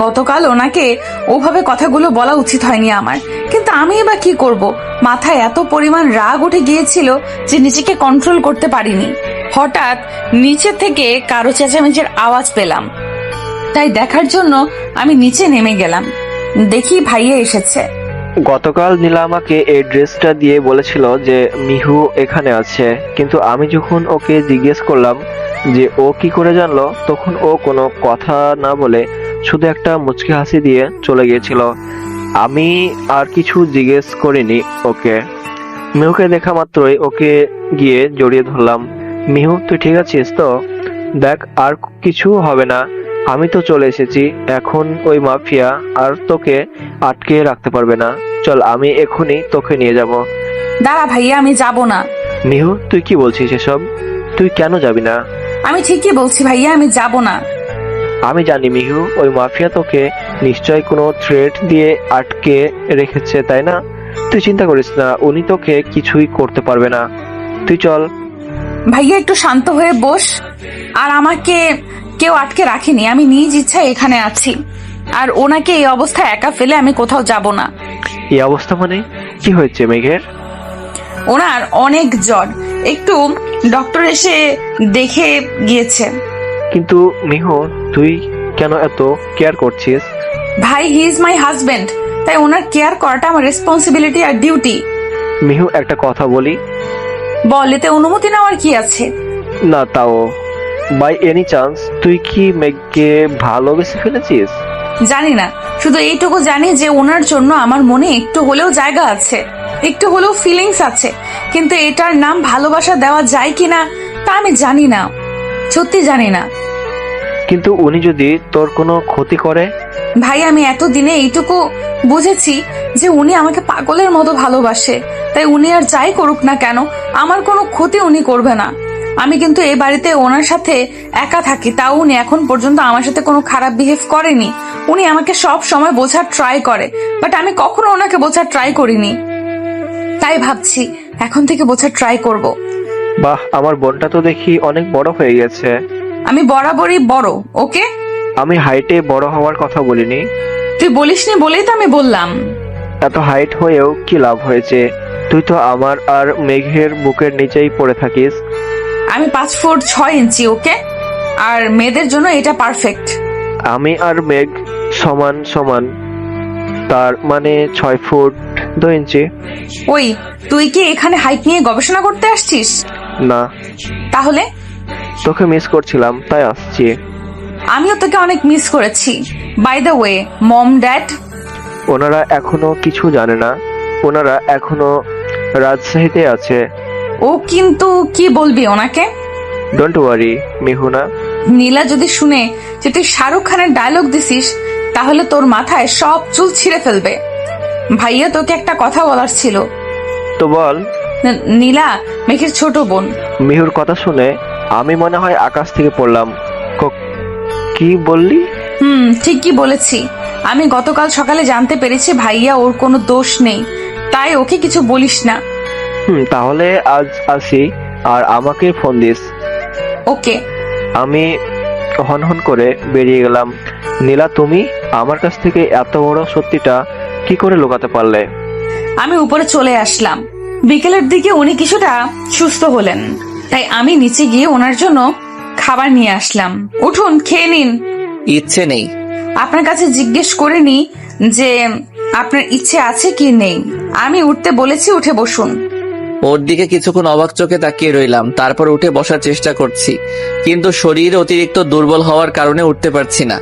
গতকাল ওনাকে ওভাবে কথাগুলো বলা উচিত হয়নি আমার, কিন্তু আমি এবার কি করব? মাথায় এত পরিমাণ রাগ উঠে গিয়েছিল যে নিজেকে কন্ট্রোল করতে পারিনি। হঠাৎ নিচে থেকে কারো চেঁচামেচির আওয়াজ পেলাম, তাই দেখার জন্য আমি নিচে নেমে গেলাম। দেখি ভাইয়া এসেছে। গতকাল নীলা আমাকে এই ড্রেসটা দিয়ে বলেছিল যে মিহু এখানে আছে, কিন্তু আমি যখন ওকে জিজ্ঞেস করলাম যে ও কি করে জানলো, তখন ও কোনো কথা না বলে শুধু একটা মুচকি হাসি দিয়ে চলে গিয়েছিল। আমি আর কিছু জিজ্ঞেস করিনি ওকে। মিহুকে দেখা মাত্রই ওকে গিয়ে জড়িয়ে ধরলাম। মিহু, তুই ঠিক আছিস তো? দেখ, আর কিছু হবে না, আমি তো চলে এসেছি। এখন ওই মাফিয়া আর তোকে আটকে রাখতে পারবে না। চল, আমি এখনই তোকে নিয়ে যাব। দাঁড়া ভাইয়া, আমি যাব না। মিহু, তুই কি বলছিস এসব? তুই কেন যাবি না? আমি ঠিকই বলছি ভাইয়া, আমি যাব না। আমি জানি মিহু, ওই মাফিয়া তোকে নিশ্চয় কোনো থ্রেট দিয়ে আটকে রেখেছে, তাই না? তুই চিন্তা করিস না, উনি তোকে কিছুই করতে পারবে না। তুই চল। ভাইয়া একটু শান্ত হয়ে বস। আর আমাকে কেউ আটকে রাখেনি, আমি নিজ ইচ্ছায় এখানে আছি। আর ওনাকে এই অবস্থায় একা ফেলে আমি কোথাও যাব না। এই অবস্থা মানে কি হয়েছে মেঘের? ওনার অনেক জ্বর, একটু ডক্টর এসে দেখে গিয়েছে। কিন্তু মিহু, তুই কেন এত কেয়ার করছিস? ভাই, হি ইজ মাই হাজবেন্ড, তাই ওনার কেয়ার করাটা আমার রেসপন্সিবিলিটি আর ডিউটি। মিহু, একটা কথা বলি। বল, এতে অনুমতি নেওয়ার কি আছে? না, তাও বাই এনি চান্স তুই কি মেঘকে ভালোবেসে ফেলেছিস? জানি না, শুধু এইটুকু জানি যে ওনার জন্য আমার মনে একটু হলেও জায়গা আছে, একটু হলেও ফিলিংস আছে। কিন্তু এটার নাম ভালোবাসা দেওয়া যায় কিনা তা আমি জানি না, সত্যি জানি না। কিন্তু উনি যদি তোর কোনো ক্ষতি করে? ভাই, আমি এতদিনে এইটুকু বুঝেছি যে উনি আমাকে পাগলের মতো ভালোবাসে, তাই উনি আর যাই করুক না কেন আমার কোনো ক্ষতি উনি করবে না। আমি কিন্তু এই বাড়িতে ওনার সাথে একা থাকি, তাও উনি এখন পর্যন্ত আমার সাথে কোনো খারাপ বিহেভ করেনি। উনি আমাকে সব সময় বোঝার ট্রাই করে, বাট আমি কখনো ওনাকে বোঝার ট্রাই করিনি। তাই ভাবছি এখন থেকে বোঝার ট্রাই করব। বাহ, আমার বোনটা তো দেখি অনেক বড় হয়ে গেছে। আমি বরাবরই বড়, ওকে? আমি হাইটে বড় হওয়ার কথা বলিনি। তুই বলিসনি বলেই তো আমি বললাম। এত হাইট হয়েও কি লাভ হয়েছে? তুই তো আমার আর মেঘের বুকের নিচেই পড়ে থাকিস। আমি 5 ফুট 6 ইঞ্চি, ওকে? আর মেয়েদের জন্য এটা পারফেক্ট। আমি আর মেঘ সমান সমান, তার মানে 6 ফুট 2 ইঞ্চি। ওই, তুই কি এখানে হাইট নিয়ে গবেষণা করতে আসছিস? না, তাহলে? তোকে মিস করছিলাম তাই আসছি। আমিও তোকে অনেক মিস করেছি। By the way, mom dad? ওনারা এখনো কিছু জানে না, ওনারা এখনো রাজশাহীতে আছে। ও কিন্তু কি বলবি ওনাকে? Don't worry মিহুনা। নীলা যদি শুনে যে তুই শাহরুখ খানের ডায়লগ দিছিস, তাহলে তোর মাথায় সব চুল ছিঁড়ে ফেলবে। ভাইয়া, তোকে একটা কথা বলার ছিল। তো বল। নীলা মেঘের ছোট বোন। মিহুর কথা শুনে আমি মনে হয় আকাশ থেকে পড়লাম। কি বললি? ঠিকই বলেছি। আমি গতকাল সকালে জানতে পেরেছি ভাইয়া ওর কোনো দোষ নেই, তাই ওকে কিছু বলিস না। তাহলে আজ আসি আর আমাকে ফোন দিস। ওকে। আমি হনহন করে বেরিয়ে গেলাম। নীলা, তুমি আমার কাছ থেকে এত বড় সত্যিটা কি করে লুকাতে পারলে? আমি উপরে চলে আসলাম। বিকেলের দিকে উনি কিছুটা সুস্থ হলেন, তাই আমি নিচে গিয়ে ওনার জন্য খাবার নিয়ে আসলাম। উঠুন, খেয়ে নিন। ইচ্ছে নেই। আপনার কাছে জিজ্ঞেস করিনি যে আপনার ইচ্ছে আছে কি নেই। আমি উঠতে বলেছি, উঠে বসুন। ওর দিকে কিছুক্ষণ অবাক চোখে তাকিয়ে রইলাম, তারপর উঠে বসার চেষ্টা করছি, কিন্তু শরীর অতিরিক্ত দুর্বল হওয়ার কারণে উঠতে পারছি না।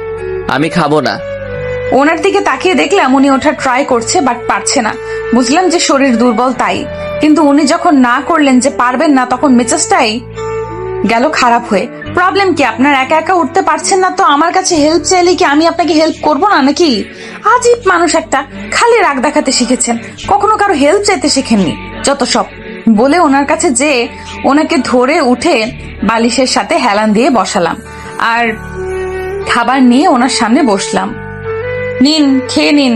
আমি খাবো না। ওনার দিকে তাকিয়ে দেখলাম উনি ওঠার ট্রাই করছে, বাট পারছে না। বুঝলাম যে শরীর দুর্বল তাই, কিন্তু উনি যখন না করলেন যে পারবেন না, তখন মেজাজটাই গেল খারাপ হয়ে। প্রবলেম কি? আপনার একা একা উঠতে পারছেন না, তো আমার কাছে হেল্প চাইলে কি আমি আপনাকে হেল্প করব না নাকি? আজীব মানুষ একটা, খালি রাগ দেখাতে শিখেছেন, কখনো কারো হেল্প চাইতে শিখেননি। যত সব বলে ওনার কাছে যে ওনাকে ধরে উঠে বালিশের সাথে হেলান দিয়ে বসালাম আর খাবার নিয়ে ওনার সামনে বসলাম। নিন, খেয়ে নিন।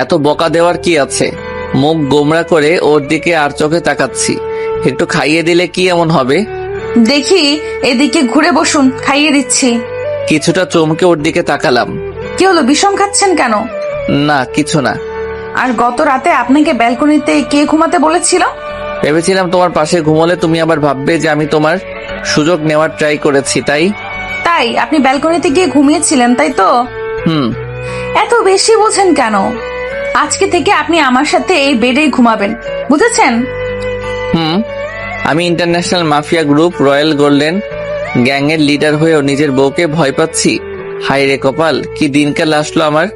এত বকা দেওয়ার কি আছে? মুখ গোমরা করে ওর দিকে আর চোখে তাকাচ্ছি। একটু খাইয়ে দিলে কি এমন হবে? দেখি, এদিকে ঘুরে বসুন, খাইয়ে দিচ্ছি। কিছুটা চমকে ওর দিকে তাকালাম। কি হলো, বিষম খাচ্ছেন কেন? না, কিছু না। আর গত রাতে আপনাকে ব্যালকনিতে কে ঘুমাতে বলেছিল? ভেবেছিলাম তোমার পাশে ঘুমোলে তুমি আবার ভাববে যে আমি তোমার সুযোগ নেওয়ার ট্রাই করেছি, তাই। তাই আপনি ব্যালকনিতে গিয়ে ঘুমিয়েছিলেন, তাই তো? এত বেশি বোঝেন কেন? আজকে থেকে আপনি আমার সাথে এই বেডেই ঘুমাবেন, বুঝেছেন? আমি international mafia group royal golden gang এর লিডার হয়েও নিজের বউকে ভয় পাচ্ছি। হাই রে কপাল, কি দিনকাল আসলো আমার।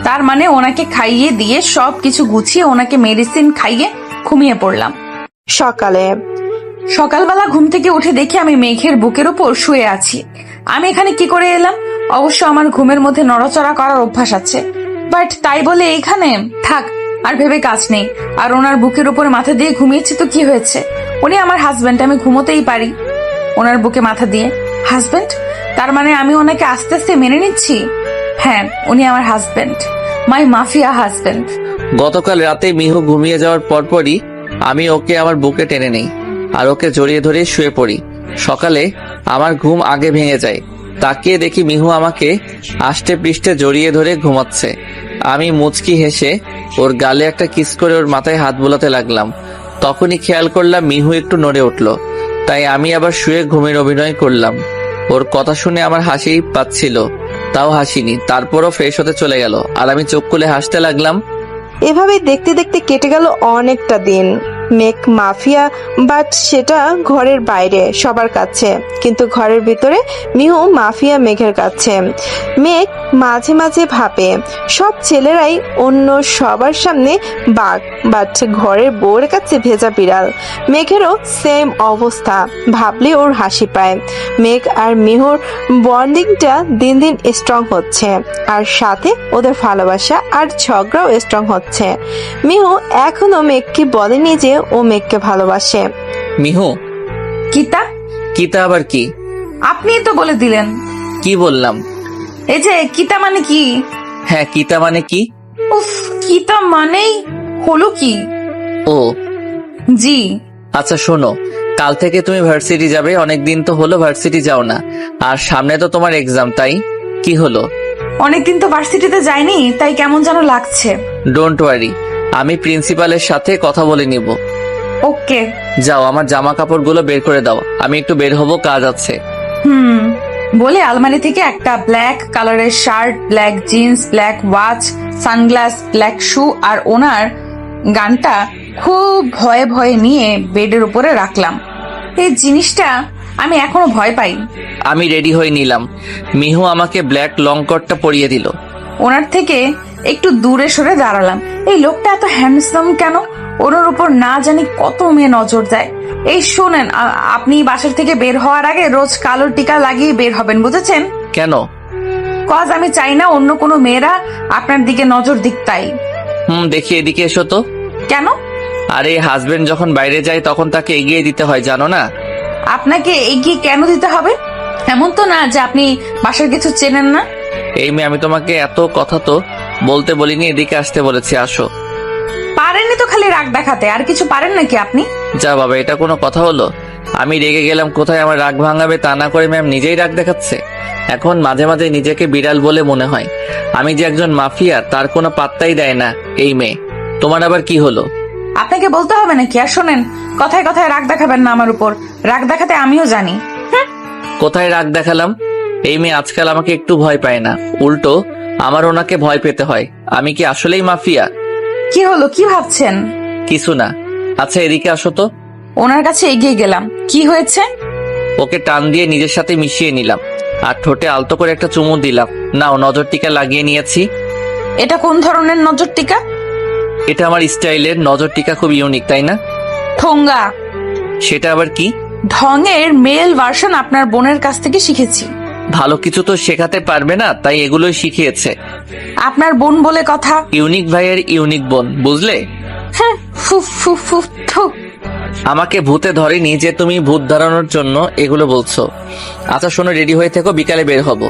তার মানে ওনাকে খাইয়ে দিয়ে সব কিছু গুছিয়ে ওনাকে মেডিসিন খাইয়ে ঘুমিয়ে পড়লাম। সকালবেলা ঘুম থেকে উঠে দেখি আমি মেঘের বুকের উপর শুয়ে আছি। আমি এখানে কি করে এলাম? অবশ্য আমার ঘুমের মধ্যে নড়াচড়া করার অভ্যাস আছে, বাট তাই বলে এখানে থাক আর ভেবে কাজ নেই। আর ওনার বুকের উপর মাথা দিয়ে ঘুমিয়েছি তো কি হয়েছে? উনি আমার হাজবেন্ড, আমি ঘুমোতেই পারি ওনার বুকে মাথা দিয়ে। হাজবেন্ড? তার মানে আমি ওনাকে আস্তে আস্তে মেনে নিচ্ছি। হ্যাঁ, উনি আমার হাজবেন্ড, মাই মাফিয়া হাজবেন্ড। গতকাল রাতে মিহু ঘুমিয়ে যাওয়ার পরপরই আমি ওকে আমার বুকে টেনে নেই আর ওকে জড়িয়ে ধরে শুয়ে পড়ি। সকালে আমার ঘুম আগে ভেঙে যায়। তাকিয়ে দেখি মিহু আমাকে আষ্টে পৃষ্ঠে জড়িয়ে ধরে ঘুমাচ্ছে। আমি মুচকি হেসে ওর গালে একটা কিস করে ওর মাথায় হাত বোলাতে লাগলাম। তখনই খেয়াল করলাম মিহু একটু নড়ে উঠল, তাই আমি আবার শুয়ে ঘুমের অভিনয় করলাম। ওর কথা শুনে আমার হাসি পাচ্ছিল, তাও হাসিনি। তারপরও ফ্রেশ হতে চলে গেল আর আমি চোখ খুলে হাসতে লাগলাম। এভাবে দেখতে দেখতে কেটে গেল অনেকটা দিন। মেঘ মাফিয়া, বাট সেটা ঘরের বাইরে সবার কাছে, কিন্তু ঘরের ভিতরে মিহু মাফিয়া মেঘের কাছে। মেঘ মাঝে মাঝে ভাবে সব ছেলেরাই অন্য সবার সামনে বাঘ, বাট ঘরের বউয়ের কাছে ভেজা বিড়াল। মেঘেরও সেম অবস্থা, ভাবলে ওর হাসি পায়। মেঘ আর মিহুর বন্ডিংটা দিন দিন স্ট্রং হচ্ছে, আর সাথে ওদের ভালোবাসা আর ঝগড়াও স্ট্রং হচ্ছে। মিহু এখনো মেঘকে বলেনি যে ও মেঘকে ভালোবাসে। মিহু? কিতা? কিতা আবার কি? আপনিই তো বলে দিলেন। কি বললাম? এই যে কিতা মানে কি? হ্যাঁ, কিতা মানে কি? উফ, কিতা মানেই হলো কি? ও জি। আচ্ছা শোনো, কাল থেকে তুমি ভার্সিটি যাবে। অনেকদিন তো হলো ভার্সিটি যাও না, আর সামনে তো তোমার এক্সাম, তাই কি হলো? অনেকদিন তো ভার্সিটিতে যাইনি, তাই কেমন যেন লাগছে। ডোন্ট ওয়ারি, আমি প্রিন্সিপালের সাথে কথা বলে নিব। ওকে। যাও, আমার জামা কাপড়গুলো বের করে দাও, আমি একটু বের হব, কাজ আছে। বলে আলমারি থেকে একটা ব্ল্যাক কালারের shirt, black jeans, black watch, sunglasses, black shoe আর ওনার গানটা খুব ভয়ে ভয়ে নিয়ে বেডের উপরে রাখলাম। এই জিনিসটা আমি এখনো ভয় পাই। আমি রেডি হয়ে নিলাম। মিহু আমাকে ব্ল্যাক লং কোটটা পরিয়ে দিল। ওনার থেকে একটু দূরে সরে দাঁড়ালাম। এই লোকটা এত হ্যান্ডসাম কেন? ওনার উপর না জানি কত মেয়ে নজর দেয়। এই শোনেন, আপনি বাসার থেকে বের হওয়ার আগে রোজ কালো টিকা লাগিয়ে বের হবেন, বুঝেছেন? কেন? কজ আমি চাই না অন্য কোনো মেয়েরা আপনার দিকে নজর দিক, তাই। দেখি, এদিকে এসো তো। কেন? আরে হাজবেন্ড যখন বাইরে যায় তখন তাকে এগিয়ে দিতে হয়, জানো না? আপনাকে এগিয়ে কেন দিতে হবে? এমন তো না যে আপনি বাসার কিছু চেনেন না। এই মেয়ে, আমি তোমাকে এত কথা তো বলতে বলিনি, এদিকে আসতে বলেছি, আসো। পারেননি তো খালি রাগ দেখাতে, আর কিছু পারেন নাকি আপনি? যা বাবা, এটা কোনো কথা হলো? আমি রেগে গেলাম কোথায় আমার রাগ ভাঙাবে, তা না করে ম্যাম নিজেই রাগ দেখাচ্ছে। এখন মাঝে মাঝে নিজেকে বিড়াল বলে মনে হয়। আমি যে একজন মাফিয়া তার কোনো পাত্তাই দেয় না এই মেয়ে। তোমার আবার কি হলো? আপনাকে বলতে হবে নাকি? আর শোনেন, কথায় কথায় রাগ দেখাবেন না আমার উপর। রাগ দেখাতে আমিও জানি। কোথায় রাগ দেখালাম? এই মেয়ে আজকাল আমাকে একটু ভয় পায় না, উল্টো আমার ওনাকে ভয় পেতে হয়। আমি কি আসলেই মাফিয়া? কি হলো, কি ভাবছেন? কিছু না। আচ্ছা, এদিকে আসো তো। ওনার কাছে এগিয়ে গেলাম। কি হয়েছে? ওকে টান দিয়ে নিজের সাথে মিশিয়ে নিলাম আর ঠোঁটে আলতো করে একটা চুমু দিলাম। নাও, নজর টিকা লাগিয়ে নিয়েছি। এটা কোন ধরনের নজর টিকা? এটা আমার স্টাইলের নজর টিকা, খুব ইউনিক, তাই না? ঠোঙ্গা। সেটা আবার কি? ঢঙের মেল ভার্সন আপনার বোনের কাছ থেকে শিখেছি। ভালো কিছু তো শেখাতে পারবে না, তাই এগুলোই শিখিয়েছে। আপনার বোন বলে কথা। ইউনিক ভাইয়ের ইউনিক বোন, বুঝলে? হ্যাঁ, ফুফ ফুফ ফুফ থু। আমাকে ভূতে ধরেনি যে তুমি ভূত ধরানোর জন্য এগুলো বলছো। আচ্ছা শোনো, রেডি হয়ে থেকো, বিকালে বের হবো।